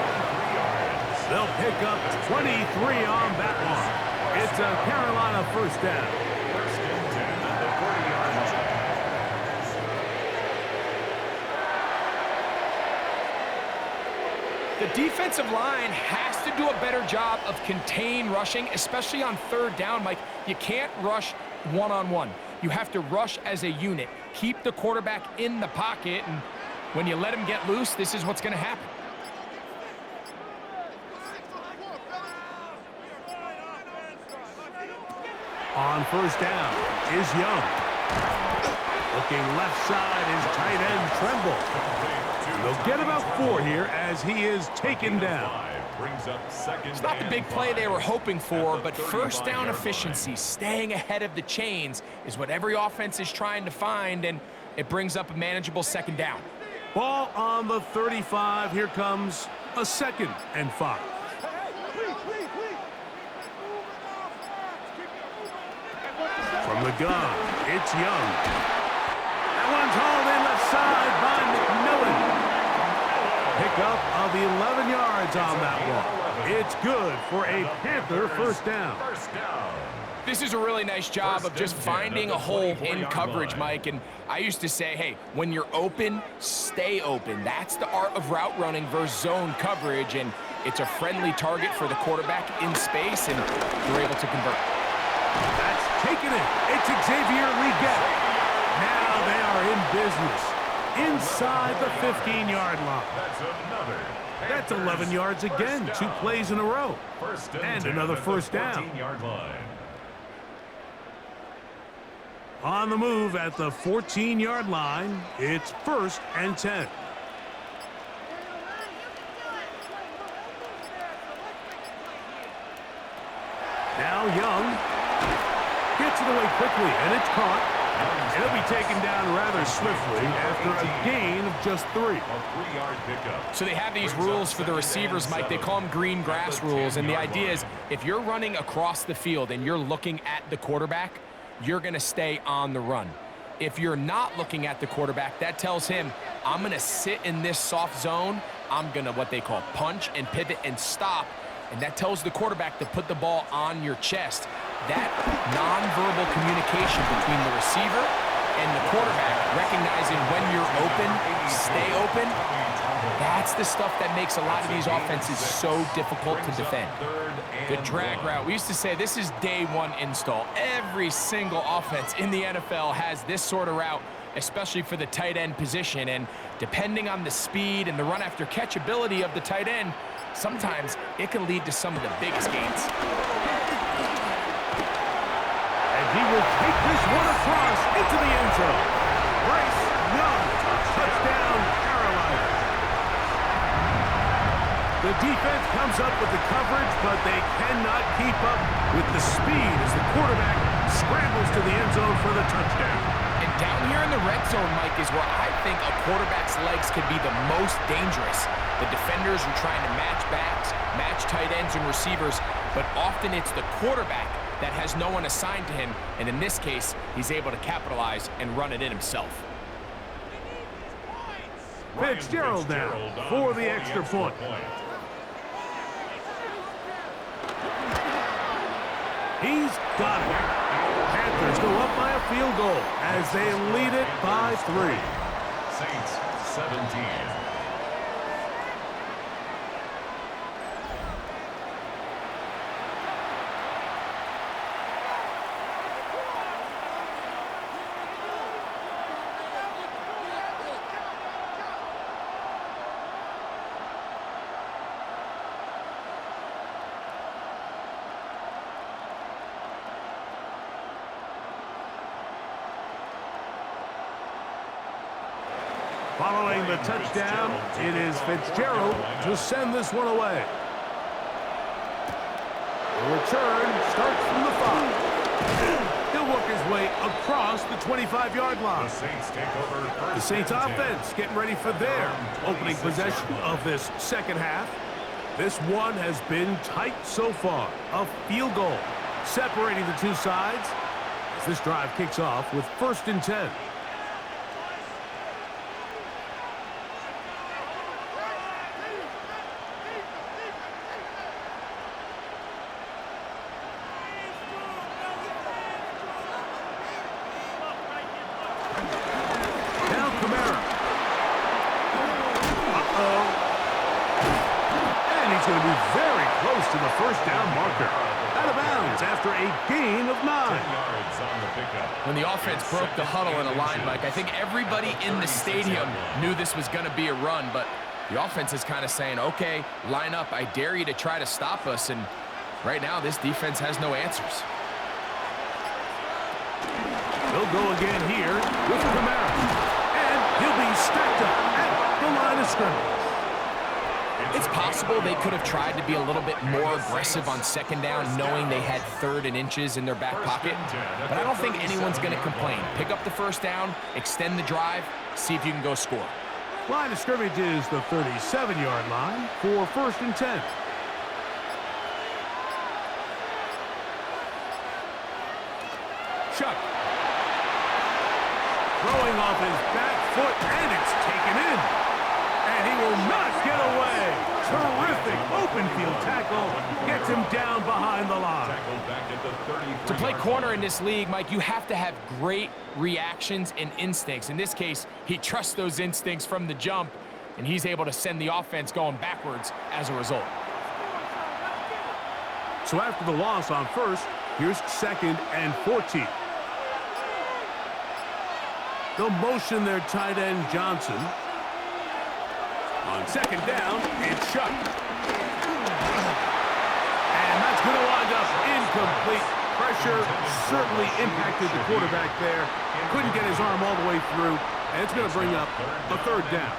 They'll pick up 23 on that one. It's a Carolina 1st down. 1st and 10 at the 40-yard line. The defensive line has to do a better job of contain rushing, especially on 3rd down, Mike. You can't rush one-on-one. You have to rush as a unit. Keep the quarterback in the pocket, and when you let him get loose, this is what's going to happen. On 1st down is Young. Looking left side is tight end Tremble. They'll get about 4 here as he is taken down. It's not the big play they were hoping for, but 1st down efficiency, staying ahead of the chains, is what every offense is trying to find, and it brings up a manageable 2nd down. Ball on the 35. Here comes a 2nd and 5. From the gun, it's Young. That one's hauled in left side by McMillan. Pick up of 11 yards on that one. It's good for a Panther 1st down. This is a really nice job of just finding a hole in coverage, Mike. And I used to say, hey, when you're open, stay open. That's the art of route running versus zone coverage. And it's a friendly target for the quarterback in space, and they're able to convert. That's taken it. It's Xavier Leggett. Now they are in business. Inside the 15-yard line. That's 11 yards again. 2 plays in a row. And another 1st down. On the move at the 14-yard line, it's 1st and 10. Now Young gets it away quickly, and it's caught. He'll be taken down rather swiftly after a gain of just 3. A 3-yard pickup. So they have these rules for the receivers, Mike. They call them green grass rules, and the idea is if you're running across the field and you're looking at the quarterback, you're going to stay on the run. If you're not looking at the quarterback, that tells him, I'm going to sit in this soft zone. I'm going to what they call punch and pivot and stop. And that tells the quarterback to put the ball on your chest. That nonverbal communication between the receiver and the quarterback, recognizing when you're open, stay open, that's the stuff that makes a lot of these offenses so difficult to defend. The drag route, we used to say this is day 1 install. Every single offense in the NFL has this sort of route, especially for the tight end position. And depending on the speed and the run after catch ability of the tight end, sometimes it can lead to some of the biggest gains. And He will take this one across into the end zone. Bryce Young, touchdown, Carolina. The defense comes up with the coverage, but they cannot keep up with the speed as the quarterback scrambles to the end zone for the touchdown. And down here in the red zone, Mike, is where I think a quarterback's legs could be the most dangerous. The defenders are trying to match backs, match tight ends and receivers, but often it's the quarterback that has no one assigned to him, and in this case, he's able to capitalize and run it in himself. Fitzgerald now for the extra point. He's got it. Panthers go up by a field goal as they lead it by 3. Saints 17. Following the touchdown, it is Fitzgerald to send this one away. The return starts from the 5. He'll work his way across the 25-yard line. The Saints take over first. The Saints offense getting ready for their opening possession of this second half. This one has been tight so far. A field goal separating the two sides as this drive kicks off with 1st and 10. Going to be very close to the first down marker. Out of bounds after a gain of 9. 10 yards on the pickup. When the offense broke the huddle in a line, Mike, I think everybody in the stadium knew this was going to be a run, but the offense is kind of saying, okay, line up. I dare you to try to stop us, and right now this defense has no answers. They'll go again here with Kamara, and he'll be stacked up at the line of scrimmage. It's possible they could have tried to be a little bit more aggressive on second down, knowing they had 3rd and inches in their back pocket. But I don't think anyone's going to complain. Pick up the first down, extend the drive, see if you can go score. Line of scrimmage is the 37-yard line for 1st and 10. Chuck. Throwing off his back foot, and it's taken in. And he will not get away. Terrific open field tackle. Gets him down behind the line. To play corner in this league, Mike, you have to have great reactions and instincts. In this case, he trusts those instincts from the jump, and he's able to send the offense going backwards as a result. So after the loss on 1st, here's 2nd and 14. They'll motion their tight end, Johnson. On 2nd down, it's Chuck. And that's going to wind up incomplete. Pressure certainly impacted the quarterback there. Couldn't get his arm all the way through, and it's going to bring up a 3rd down.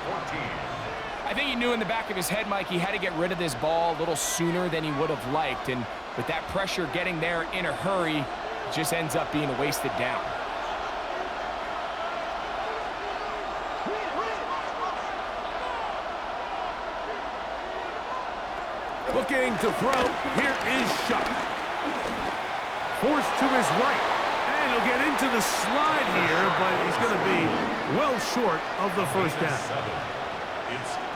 I think he knew in the back of his head, Mike, he had to get rid of this ball a little sooner than he would have liked. And with that pressure getting there in a hurry, it just ends up being a wasted down. Looking to throw. Here is Shuck. Forced to his right. And he'll get into the slide here, but he's going to be well short of the first down.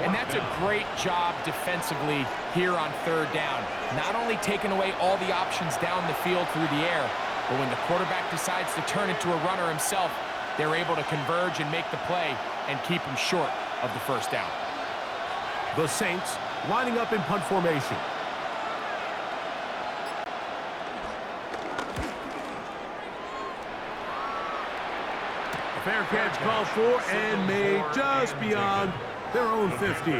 And that's a great job defensively here on 3rd down. Not only taking away all the options down the field through the air, but when the quarterback decides to turn into a runner himself, they're able to converge and make the play and keep him short of the first down. The Saints lining up in punt formation. A fair catch called for and made just beyond their own 50.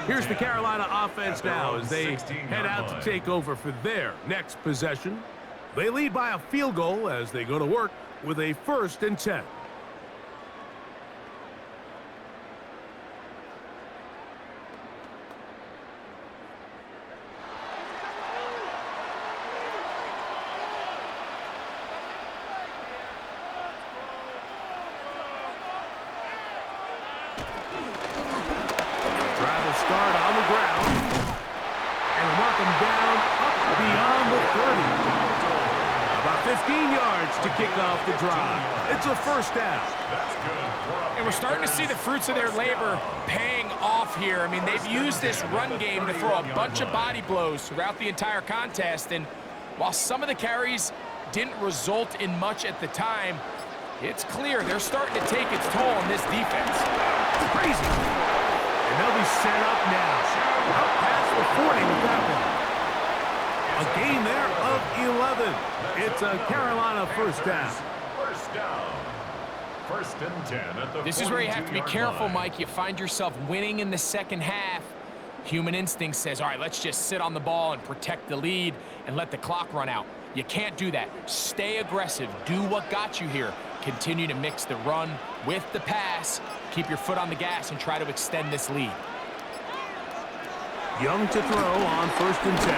Here's the Carolina offense now as they head out to take over for their next possession. They lead by a field goal as they go to work with a 1st and 10. Start on the ground and mark him down up beyond the 30. About 15 yards to kick off the drive. It's a 1st down. And we're starting to see the fruits of their labor paying off here. I mean, they've used this run game to throw a bunch of body blows throughout the entire contest. And while some of the carries didn't result in much at the time, it's clear they're starting to take its toll on this defense. Crazy. And they'll be set up now. Up past the 40 with that one. A gain there of 11. It's a Carolina 1st down. 1st down. 1st and 10 at the This is where you have to be careful, line. Mike. You find yourself winning in the second half. Human instinct says, all right, let's just sit on the ball and protect the lead and let the clock run out. You can't do that. Stay aggressive. Do what got you here. Continue to mix the run with the pass. Keep your foot on the gas and try to extend this lead. Young to throw on 1st and 10.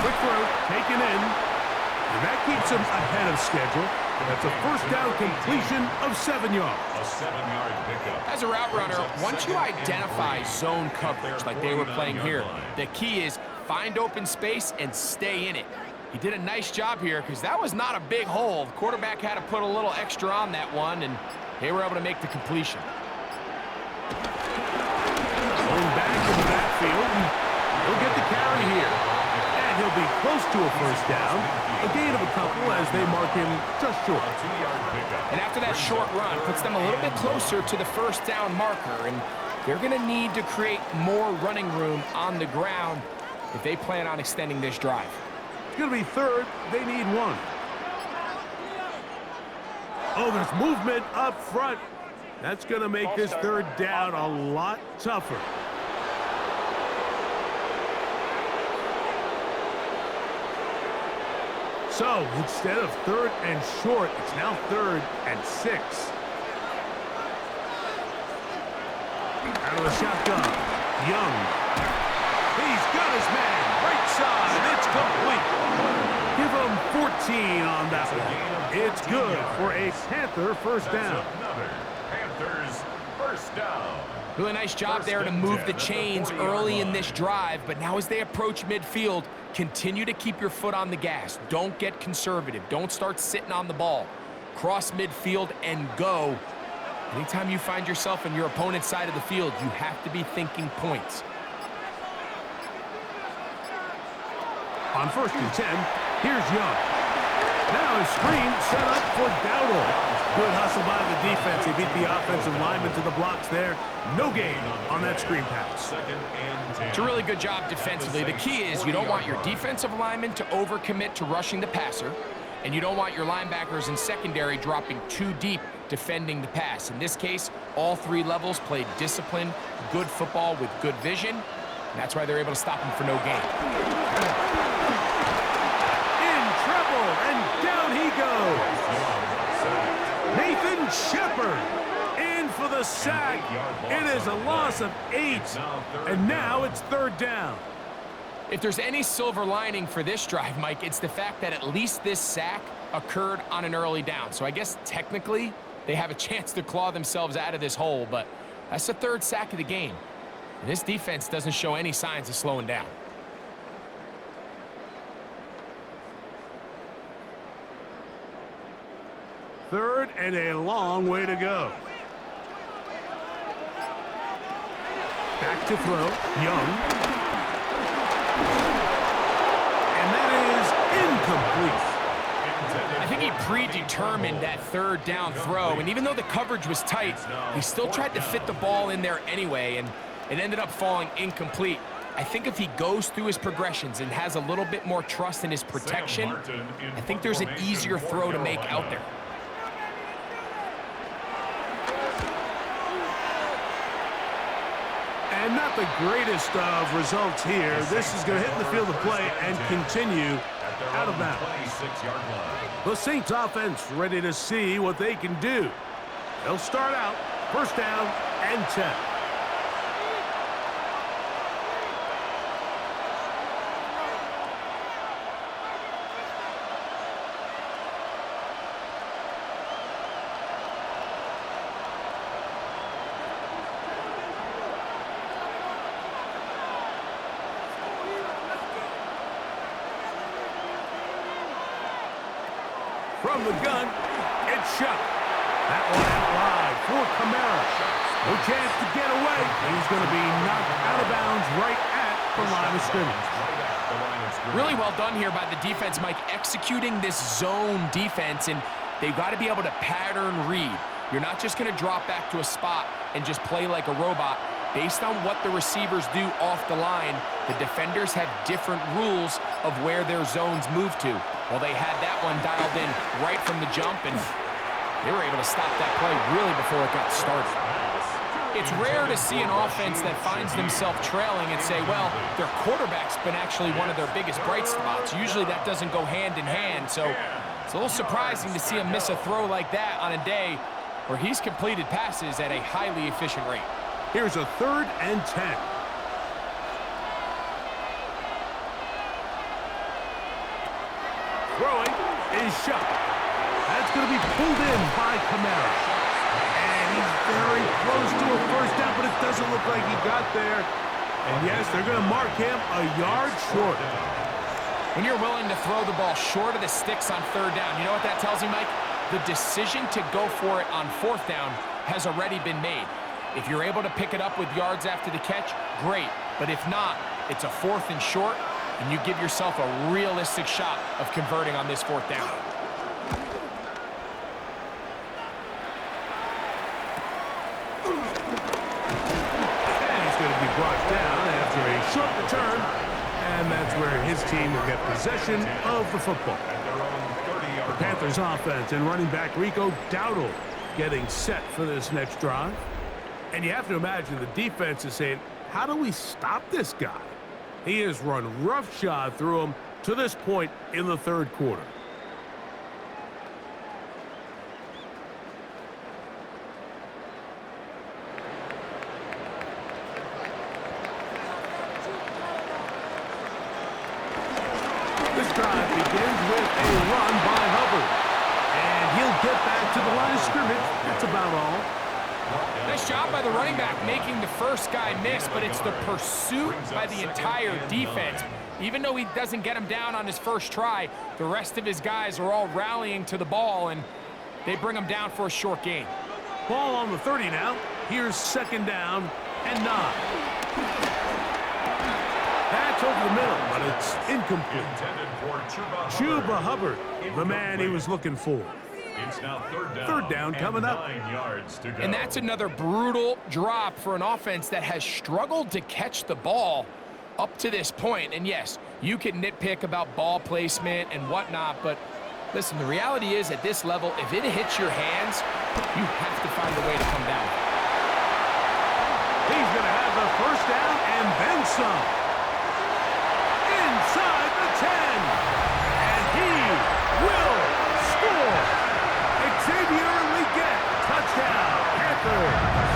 Quick throw, taken in. And that keeps him ahead of schedule. That's a 1st down completion of 7 yards. A 7-yard pickup. As a route runner, once you identify zone coverage like they were playing here, the key is find open space and stay in it. He did a nice job here because that was not a big hole. The quarterback had to put a little extra on that one, and they were able to make the completion. Going back in the backfield, he'll get the carry here. And he'll be close to a 1st down. A gain of a couple as they mark him just short. And after that short run, puts them a little bit closer to the 1st down marker, and they're going to need to create more running room on the ground if they plan on extending this drive. It's going to be 3rd. They need 1. Oh, there's movement up front. That's going to make this 3rd down a lot tougher. So, instead of 3rd and short, it's now 3rd and 6. Out of the shotgun, Young. He's got his man, right side, it's complete. Give him 14 on that one. It's good for a Panther 1st down. Panthers 1st down. Really nice job there to move the chains early in this drive, but now as they approach midfield, continue to keep your foot on the gas. Don't get conservative. Don't start sitting on the ball. Cross midfield and go. Anytime you find yourself on your opponent's side of the field, you have to be thinking points. On 1st and 10, here's Young. Now a screen set up for Dowdle. Good hustle by the defense. He beat the offensive lineman to the blocks there. No gain on that screen pass. 2nd and 10. It's a really good job defensively. The key is you don't want your defensive lineman to overcommit to rushing the passer, and you don't want your linebackers and secondary dropping too deep defending the pass. In this case, all 3 levels played disciplined, good football with good vision, and that's why they're able to stop him for no gain. In trouble, and down he goes. Nathan Shepard in for the sack. It is a loss of 8, and now it's 3rd down. If there's any silver lining for this drive, Mike, it's the fact that at least this sack occurred on an early down. So I guess technically they have a chance to claw themselves out of this hole, but that's the 3rd sack of the game. And this defense doesn't show any signs of slowing down. Third and a long way to go. Back to throw, Young. And that is incomplete. I think he predetermined that 3rd down throw, and even though the coverage was tight, he still tried to fit the ball in there anyway, and it ended up falling incomplete. I think if he goes through his progressions and has a little bit more trust in his protection, I think there's an easier throw to make out there. And not the greatest of results here. This is going to hit in the field of play and continue out of bounds. 26-yard line. The Saints offense ready to see what they can do. They'll start out first down and 10. From the gun, it's shot. That one out wide for Kamara. No chance to get away. He's going to be knocked out of bounds right at the line of scrimmage. Really well done here by the defense, Mike, executing this zone defense, and they've got to be able to pattern read. You're not just going to drop back to a spot and just play like a robot. Based on what the receivers do off the line, the defenders have different rules of where their zones move to. Well, they had that one dialed in right from the jump, and they were able to stop that play really before it got started. It's rare to see an offense that finds themselves trailing and say, well, their quarterback's been actually one of their biggest bright spots. Usually that doesn't go hand in hand, so it's a little surprising to see him miss a throw like that on a day where he's completed passes at a highly efficient rate. Here's a 3rd and 10. Throwing is shot. That's going to be pulled in by Kamara. And he's very close to a first down, but it doesn't look like he got there. And yes, they're going to mark him a yard short. When you're willing to throw the ball short of the sticks on 3rd down, you know what that tells me, Mike? The decision to go for it on 4th down has already been made. If you're able to pick it up with yards after the catch, great. But if not, it's a 4th and short, and you give yourself a realistic shot of converting on this 4th down. And he's going to be brought down after a short return, and that's where his team will get possession of the football. The Panthers offense and running back Rico Dowdle getting set for this next drive. And you have to imagine the defense is saying, how do we stop this guy? He has run roughshod through him to this point in the 3rd quarter. This drive begins with a run by Hubbard. And he'll get back to the line of scrimmage. That's about all. Nice job by the running back making the first guy miss, but it's the pursuit by the entire defense. Even though he doesn't get him down on his first try, the rest of his guys are all rallying to the ball, and they bring him down for a short gain. Ball on the 30 now. Here's 2nd down and 9. That's over the middle, but it's incomplete. Chuba Hubbard, the man he was looking for. It's now 3rd down coming up. 9 yards to go. And that's another brutal drop for an offense that has struggled to catch the ball up to this point. And yes, you can nitpick about ball placement and whatnot, but listen, the reality is at this level, if it hits your hands, you have to find a way to come down. He's going to have the first down and then some. Inside the 10. And he will score. Xavier Leggett, touchdown, Panthers.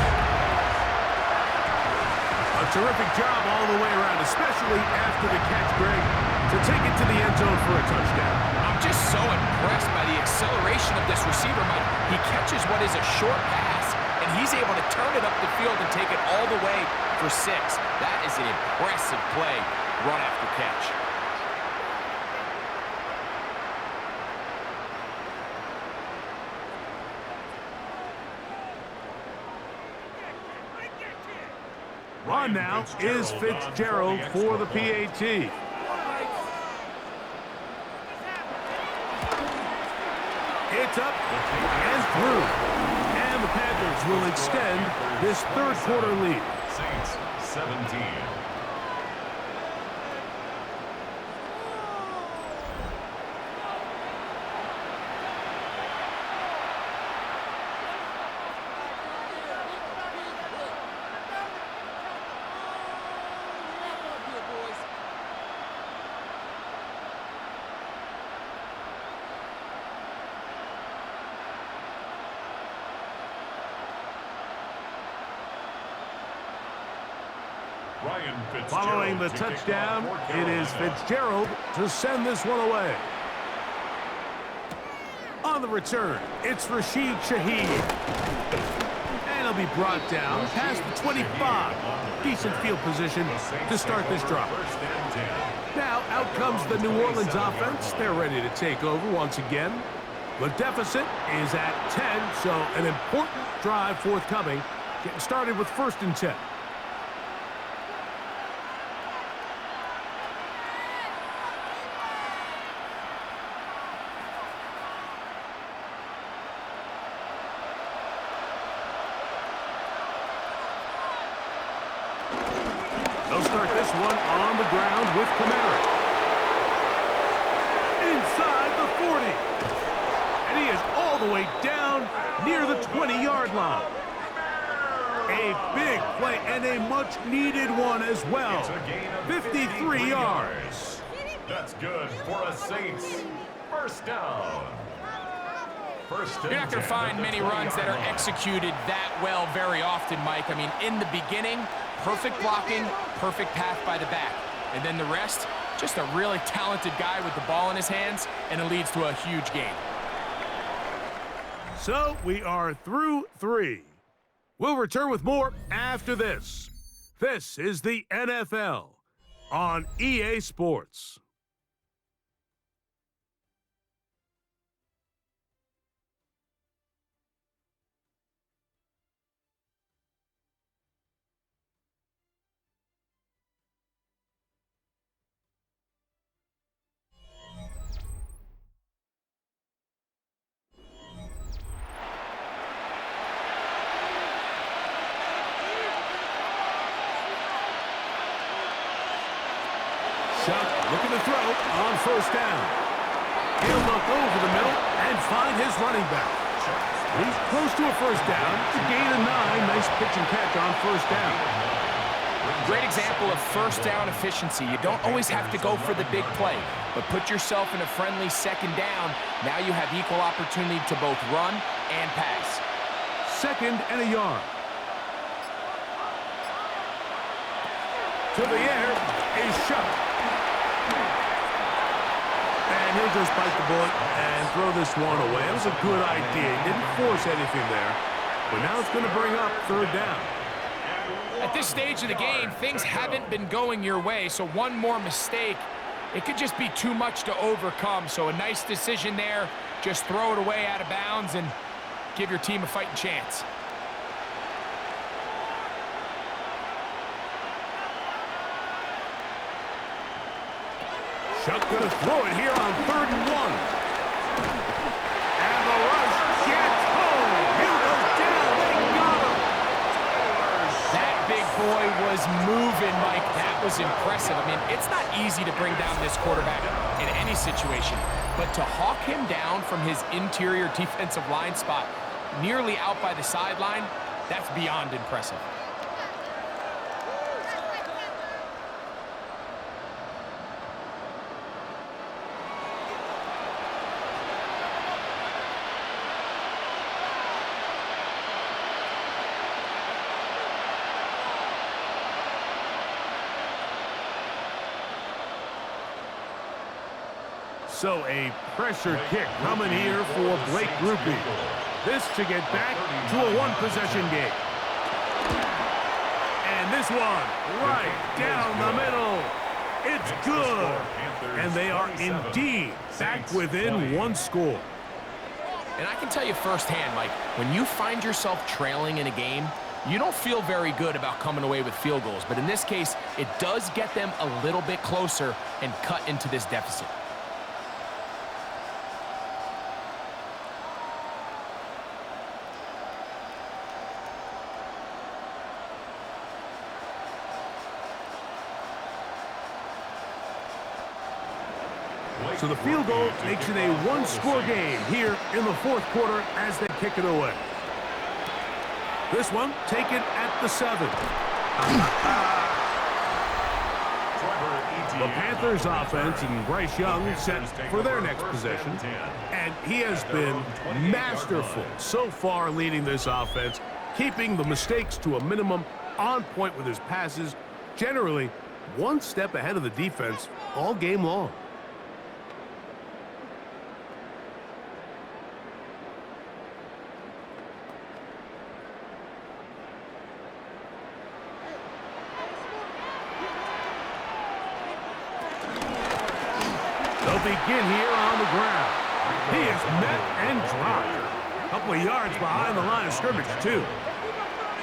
A terrific job all the way around, especially after the catch, Greg, to take it to the end zone for a touchdown. I'm just so impressed by the acceleration of this receiver, Mike. He catches what is a short pass, and he's able to turn it up the field and take it all the way for 6. That is an impressive play, run after catch. On now is Fitzgerald for the PAT. It's up and through. And the Panthers will extend this 3rd quarter lead. Saints 17. Following the touchdown, it is Fitzgerald to send this one away. On the return, it's Rashid Shaheed. And he'll be brought down past the 25. Decent field position to start this drive. Now out comes the New Orleans offense. They're ready to take over once again. The deficit is at 10, so an important drive forthcoming. Getting started with 1st and 10. They'll start this one on the ground with Kamara. Inside the 40. And he is all the way down near the 20-yard line. A big play and a much-needed one as well. 53 yards. That's good for a Saints. First down. You're not going to find many runs that are executed that well very often, Mike. I mean, in the beginning, perfect blocking, perfect path by the back. And then the rest, just a really talented guy with the ball in his hands, and it leads to a huge gain. So we are through 3. We'll return with more after this. This is the NFL on EA Sports. Looking to throw on 1st down. He'll look over the middle and find his running back. He's close to a 1st down. It's a gain of 9. Nice pitch and catch on 1st down. Great example of 1st down efficiency. You don't always have to go for the big play, but put yourself in a friendly 2nd down. Now you have equal opportunity to both run and pass. 2nd and a yard. To the air is Shuck. And he'll just bite the bullet and throw this one away. That was a good idea. He didn't force anything there. But now it's going to bring up 3rd down. At this stage of the game, things haven't been going your way, so one more mistake, it could just be too much to overcome. So a nice decision there. Just throw it away out of bounds and give your team a fighting chance. Chuck going to throw it here on 3rd and 1. And the rush gets home. He'll go down. They got him. That big boy was moving, Mike. That was impressive. I mean, it's not easy to bring down this quarterback in any situation. But to hawk him down from his interior defensive line spot, nearly out by the sideline, that's beyond impressive. So a pressure kick coming here for Blake Grupe. This to get back to a 1-possession game. And this one right down the middle. It's good. And they are indeed back within 1 score. And I can tell you firsthand, Mike, when you find yourself trailing in a game, you don't feel very good about coming away with field goals. But in this case, it does get them a little bit closer and cut into this deficit. So the field goal makes it a 1-score game here in the 4th quarter as they kick it away. This one taken at the 7. The Panthers offense and Bryce Young set for their next possession. And he has been masterful so far leading this offense, keeping the mistakes to a minimum, on point with his passes, generally one step ahead of the defense all game long. They'll begin here on the ground. He is met and dropped. A couple of yards behind the line of scrimmage, too.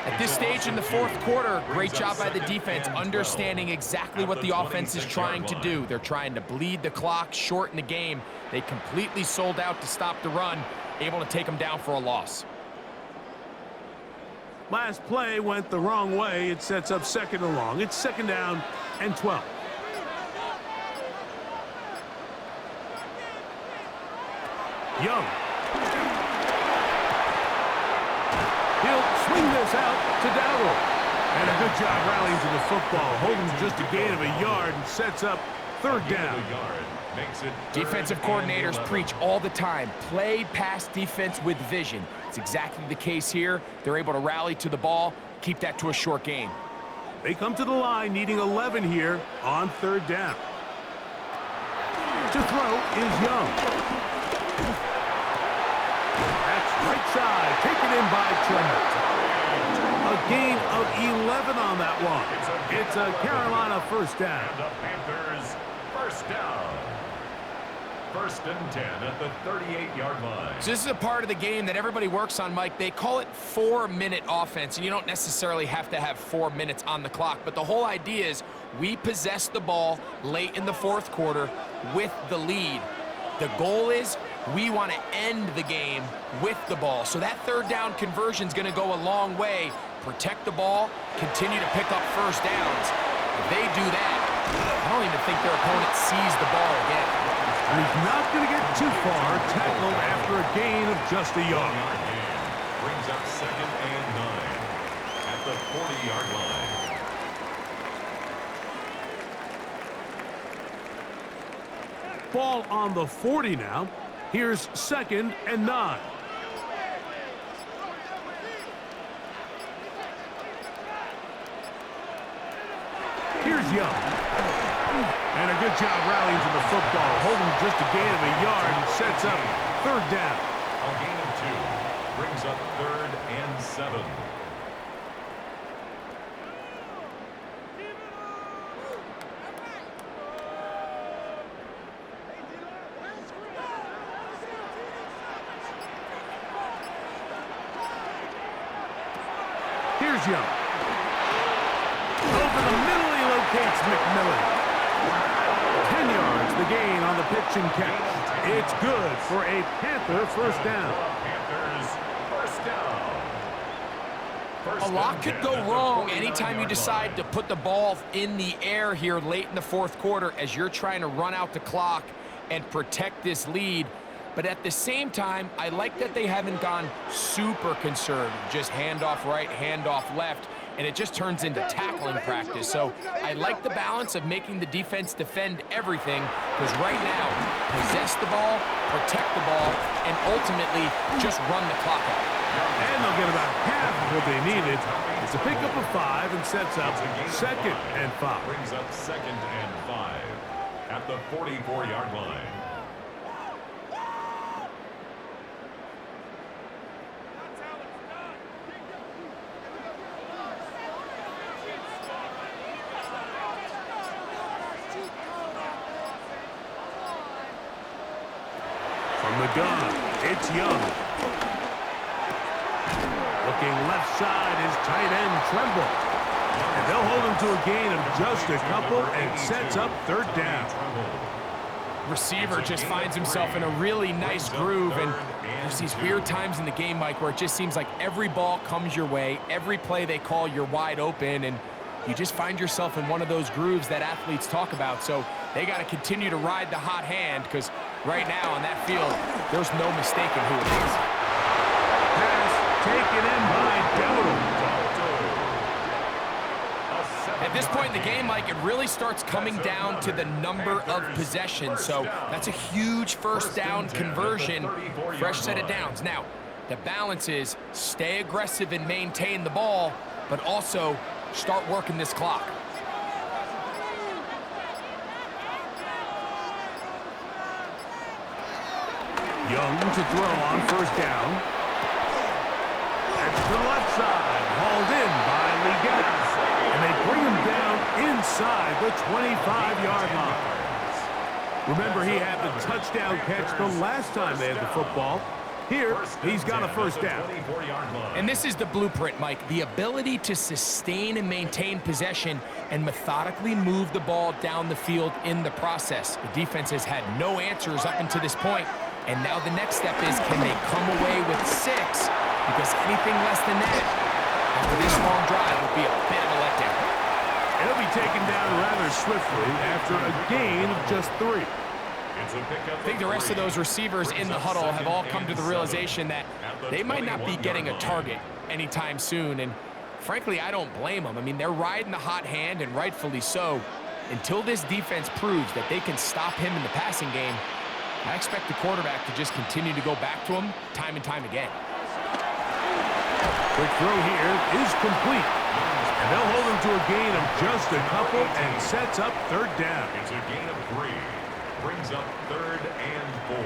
At this stage in the fourth quarter, great job by the defense, understanding exactly what the offense is trying to do. They're trying to bleed the clock, shorten the game. They completely sold out to stop the run, able to take them down for a loss. Last play went the wrong way. It sets up second and long. It's second down and 12. Young. He'll swing this out to Dowdle. And a good job rallying to the football. Holding just a gain of a yard and sets up third down. Defensive coordinators preach all the time. Play pass defense with vision. It's exactly the case here. They're able to rally to the ball, keep that to a short gain. They come to the line needing 11 here on third down. To throw is Young. That's right side, taken in by Trent. A gain of 11 on that one. It's a Carolina first down. And the Panthers first down. First and 10 at the 38-yard line. So this is a part of the game that everybody works on, Mike. They call it 4-minute offense, and you don't necessarily have to have 4 minutes on the clock. But the whole idea is we possess the ball late in the fourth quarter with the lead. The goal is we want to end the game with the ball. So that third down conversion is going to go a long way. Protect the ball, continue to pick up first downs. If they do that, I don't even think their opponent sees the ball again. He's not going to get too far, tackled after a gain of just a yard. Brings up second and 9 at the 40-yard line. Ball on the 40 now. Here's second and 9. Here's Young. And a good job rallying to the football, holding just a gain of a yard and sets up third down. A gain of 2 brings up third and 7. Here's Young. Over the middle, he locates McMillan. 10 yards, the gain on the pitch and catch. It's good for a Panther first down. Panthers first down. A lot could go wrong anytime you decide to put the ball in the air here late in the fourth quarter as you're trying to run out the clock and protect this lead. But at the same time, I like that they haven't gone super conservative, just handoff right, handoff left, and it just turns into tackling practice. So I like the balance of making the defense defend everything, because right now, possess the ball, protect the ball, and ultimately just run the clock out. And they'll get about half of what they needed. It's a pickup of 5 and sets up second and 5. Brings up second and 5 at the 44-yard line. From the gun, it's Young. Looking left side is tight end Tremble. And they'll hold him to a gain of just a couple and sets up third down. Receiver just finds himself in a really nice groove, and there's these weird times in the game, Mike, where it just seems like every ball comes your way, every play they call, you're wide open, and you just find yourself in one of those grooves that athletes talk about. So they got to continue to ride the hot hand, because right now on that field, there's no mistaking who it is. Pass taken in by Dowdle. At this point in the game, Mike, it really starts coming down to the number of possessions. So that's a huge first down conversion, fresh set of downs. Now, the balance is stay aggressive and maintain the ball, but also start working this clock. Young to throw on first down. And to the left side, hauled in by Liggett. And they bring him down inside the 25-yard line. Remember, he had the touchdown catch the last time they had the football. Here, he's got a first down. And this is the blueprint, Mike. The ability to sustain and maintain possession and methodically move the ball down the field in the process. The defense has had no answers up until this point, and now the next step is, can they come away with 6? Because anything less than that, after this long drive, would be a bit of a letdown. He'll be taken down rather swiftly after a gain of just 3. I think the rest of those receivers in the huddle have all come to the realization that they might not be getting a target anytime soon, and frankly, I don't blame them. I mean, they're riding the hot hand, and rightfully so. Until this defense proves that they can stop him in the passing game, I expect the quarterback to just continue to go back to him time and time again. Quick throw here is complete. And they'll hold him to a gain of just a couple and sets up third down. It's a gain of 3. Brings up 3rd and 4.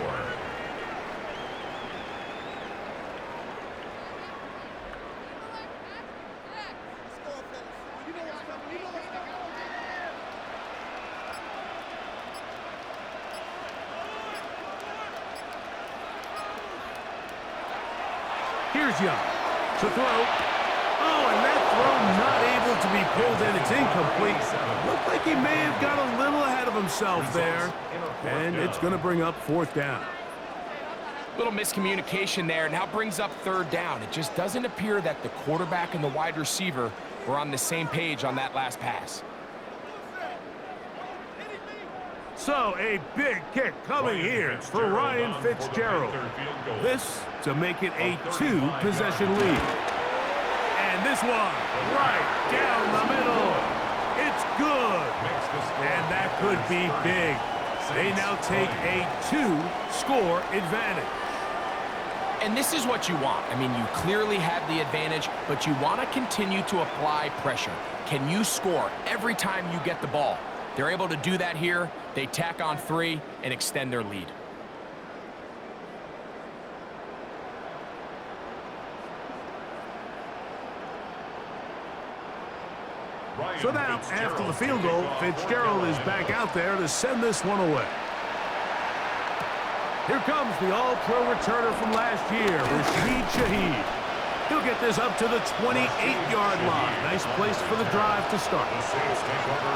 Here's Young to throw. Oh, and that throw not able to be pulled in. It's incomplete. Looked like he may have got a little ahead of himself there. And it's going to bring up 4th down. Little miscommunication there, now brings up 3rd down. It just doesn't appear that the quarterback and the wide receiver were on the same page on that last pass. So a big kick coming here for Ryan Fitzgerald. This to make it a 2-possession lead. And this one right down the middle. It's good. And that could be big. They now take a 2-score advantage. And this is what you want. I mean, you clearly have the advantage, but you want to continue to apply pressure. Can you score every time you get the ball? They're able to do that here. They tack on 3 and extend their lead. So now, after the field goal, Fitzgerald is back out there to send this one away. Here comes the all-pro returner from last year, Rashid Shaheed. He'll get this up to the 28-yard line. Nice place for the drive to start.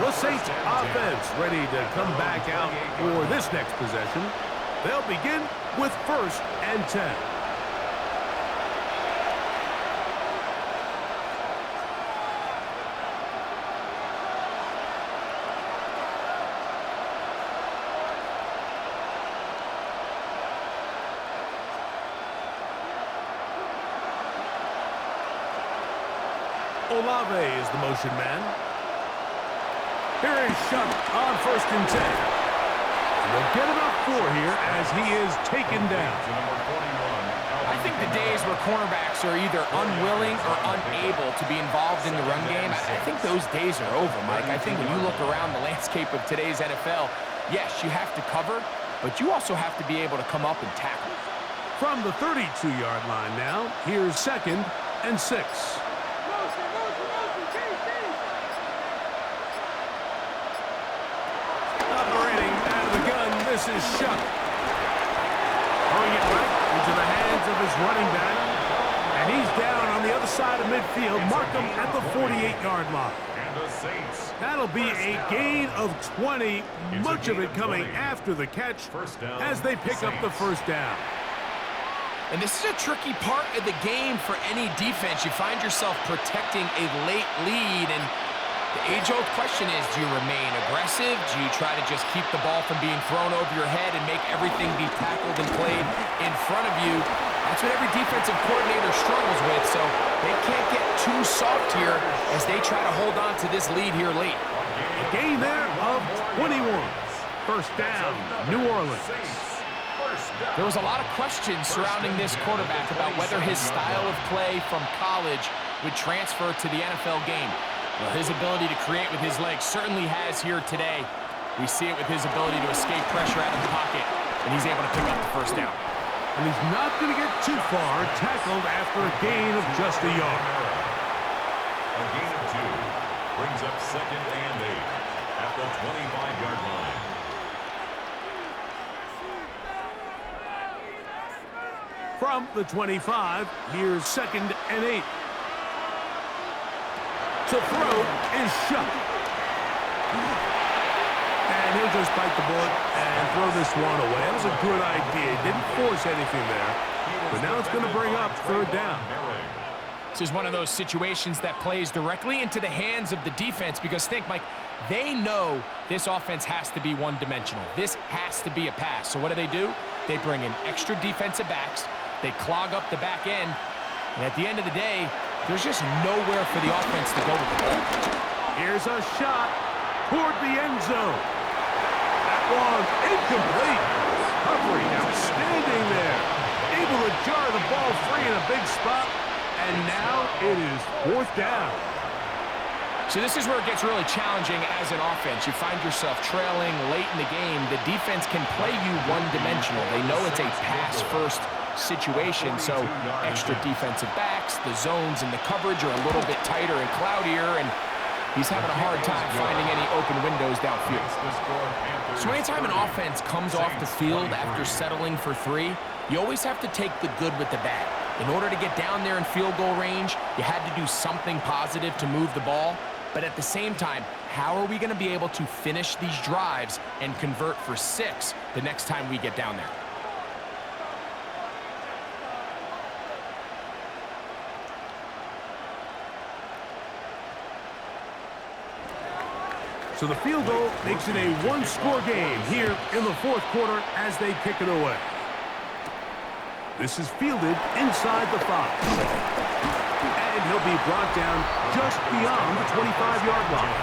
The Saints offense ready to come back out for this next possession. They'll begin with 1st and 10. Olave is the motion man. Here is Shutt on 1st and 10. They'll get about 4 here as he is taken down. I think the days where cornerbacks are either unwilling or unable to be involved in the run game, I think those days are over, Mike. I think when you look around the landscape of today's NFL, yes, you have to cover, but you also have to be able to come up and tackle. From the 32-yard line now, here's 2nd and 6. This is Shutt. Throwing it right into the hands of his running back. And he's down on the other side of midfield. Mark him at the 48-yard line. That'll be a gain of 20. Much of it coming after the catch as they pick up the 1st down. And this is a tricky part of the game for any defense. You find yourself protecting a late lead, and the age-old question is, do you remain aggressive? Do you try to just keep the ball from being thrown over your head and make everything be tackled and played in front of you? That's what every defensive coordinator struggles with, so they can't get too soft here as they try to hold on to this lead here late. A gain there of 21. 1st down, New Orleans. There was a lot of questions surrounding this quarterback about whether his style of play from college would transfer to the NFL game. Well, his ability to create with his legs certainly has here today. We see it with his ability to escape pressure out of the pocket, and he's able to pick up the 1st down. And he's not going to get too far, tackled after a gain of just a yard. A gain of 2 brings up 2nd and 8 at the 25-yard line. From the 25, here's 2nd and 8. To throw is shut. And he'll just bite the bullet and throw this one away. That was a good idea. Didn't force anything there. But now it's going to bring up 3rd down. This is one of those situations that plays directly into the hands of the defense because think, Mike, they know this offense has to be one-dimensional. This has to be a pass. So what do? They bring in extra defensive backs. They clog up the back end. And at the end of the day, there's just nowhere for the offense to go with the ball. Here's a shot toward the end zone. That one incomplete. Recovery outstanding there. Able to jar the ball free in a big spot. And now it is 4th down. So this is where it gets really challenging as an offense. You find yourself trailing late in the game. The defense can play you one-dimensional. They know it's a pass-first situation, so extra defensive backs, the zones and the coverage are a little bit tighter and cloudier, and he's having a hard time finding any open windows downfield. So anytime an offense comes off the field after settling for 3, you always have to take the good with the bad. In order to get down there in field goal range, you had to do something positive to move the ball. But at the same time, how are we going to be able to finish these drives and convert for 6 the next time we get down there? So the field goal makes it a one-score game here in the 4th quarter as they kick it away. This is fielded inside the 5. And he'll be brought down just beyond the 25-yard line.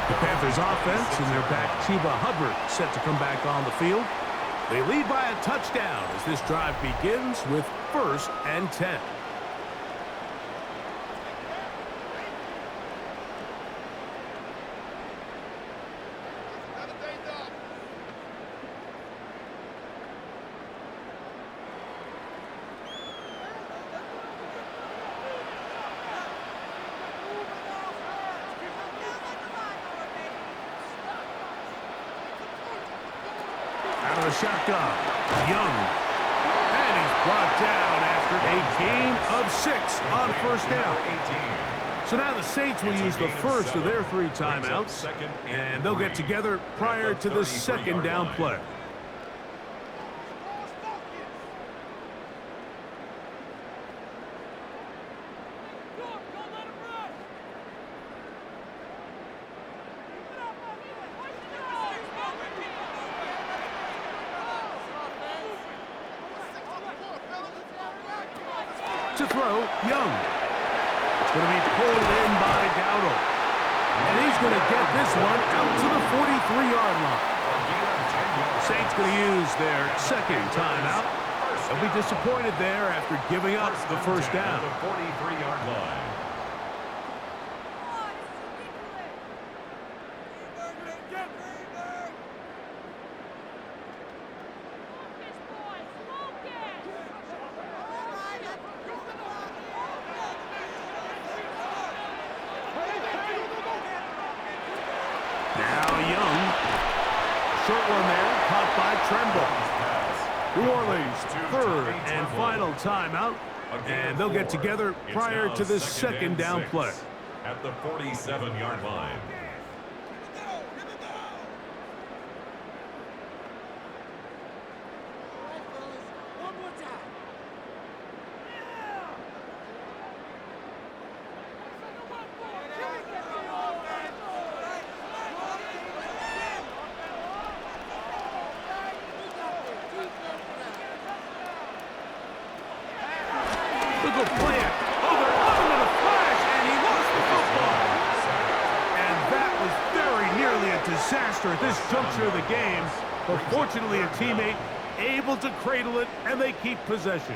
The Panthers offense and their back Chuba Hubbard set to come back on the field. They lead by a touchdown as this drive begins with 1st and 10. Shotgun, Young, and he's brought down after a gain of 6 on 1st down. So now the Saints will use the first of their 3 timeouts, and they'll get together prior to the 2nd down play. To throw, Young. It's going to be pulled in by Dowdle. And he's going to get this one out to the 43-yard line. Saints going to use their 2nd timeout. They'll be disappointed there after giving up the 1st down. The 43-yard line. Short one there, caught by Tremble. New Orleans, 3rd and final timeout, and they'll get together prior to this 2nd down play. At the 47-yard line. Disaster at this juncture of the game, but fortunately a teammate able to cradle it, and they keep possession.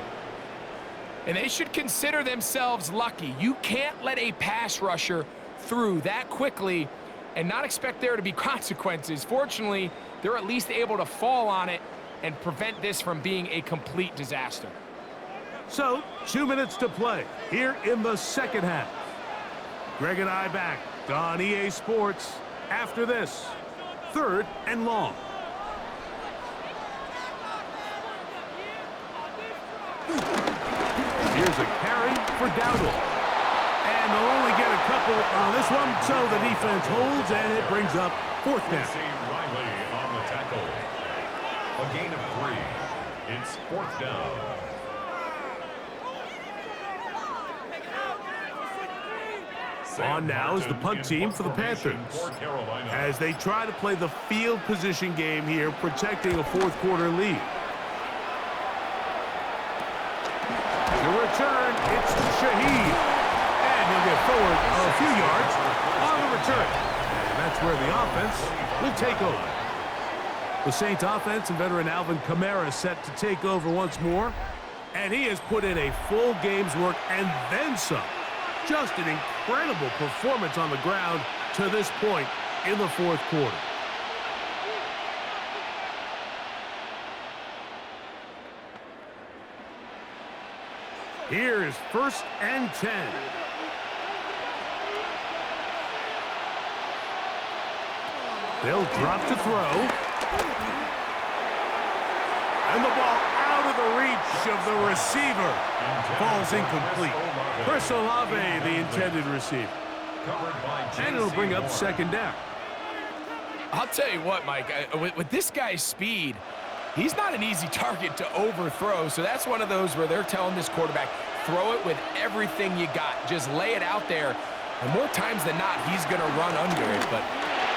And they should consider themselves lucky. You can't let a pass rusher through that quickly and not expect there to be consequences. Fortunately, they're at least able to fall on it and prevent this from being a complete disaster. So, 2 minutes to play here in the second half. Greg and I back on EA Sports after this. 3rd and long. Here's a carry for Dowdle. And they'll only get a couple on this one, so the defense holds, and it brings up 4th down. Riley on the tackle. A gain of 3. It's 4th down. On now is the punt team for the Panthers, as they try to play the field position game here, protecting a 4th quarter lead. The return, it's Shaheed, and he'll get forward a few yards on the return. And that's where the offense will take over. The Saints offense and veteran Alvin Kamara set to take over once more, and he has put in a full game's work and then some. Just an incredible performance on the ground to this point in the 4th quarter. Here is 1st and 10. They'll drop to throw. And the ball out of the reach of the receiver. Falls incomplete. Chris Olave, the intended receiver. And it'll bring up 2nd down. I'll tell you what, Mike, with this guy's speed, he's not an easy target to overthrow, so that's one of those where they're telling this quarterback, throw it with everything you got. Just lay it out there, and more times than not, he's going to run under it. But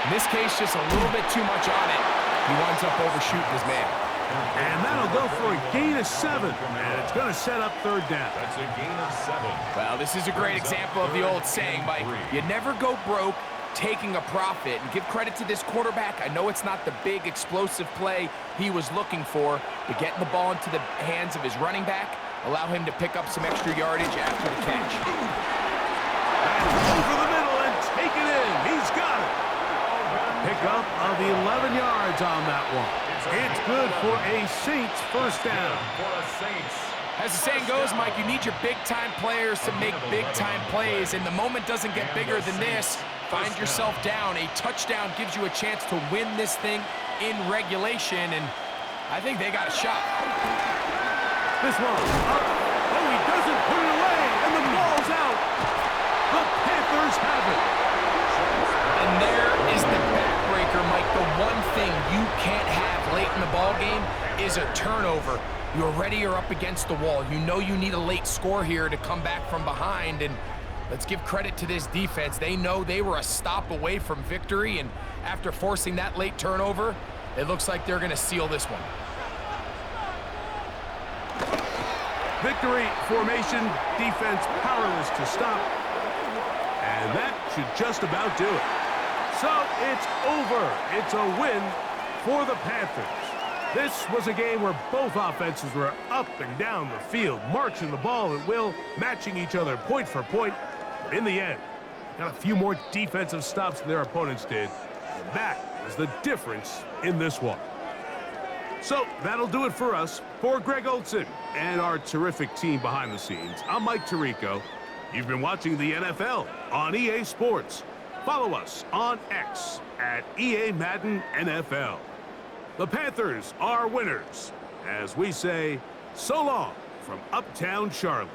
in this case, just a little bit too much on it. He winds up overshooting his man. And that'll go for a gain of 7, and it's going to set up 3rd down. That's a gain of 7. Well, this is a great example of the old saying, Mike, you never go broke taking a profit. And give credit to this quarterback. I know it's not the big explosive play he was looking for, but getting the ball into the hands of his running back, allow him to pick up some extra yardage after the catch. Over the middle and take it in. He's got it. Pickup of 11 yards on that one. It's good for a Saints 1st down. As the saying goes, Mike, you need your big-time players to make big-time plays, and the moment doesn't get bigger than this. Find yourself down. A touchdown gives you a chance to win this thing in regulation, and I think they got a shot. This one up. Oh, he doesn't put it away, and the ball's out. The Panthers have it. And there is the backbreaker, Mike. The one thing you can't have late in the ball game is a turnover. You're ready, you're up against the wall. You know you need a late score here to come back from behind, and let's give credit to this defense. They know they were a stop away from victory, and after forcing that late turnover, it looks like they're going to seal this one. Victory formation, defense powerless to stop, and that should just about do it. So it's over. It's a win for the Panthers. This was a game where both offenses were up and down the field, marching the ball at will, matching each other point for point. But in the end, got a few more defensive stops than their opponents did. And that is the difference in this one. So that'll do it for us. For Greg Olson and our terrific team behind the scenes, I'm Mike Tirico. You've been watching the NFL on EA Sports. Follow us on X at EA-Madden NFL. The Panthers are winners, as we say, so long from Uptown Charlotte.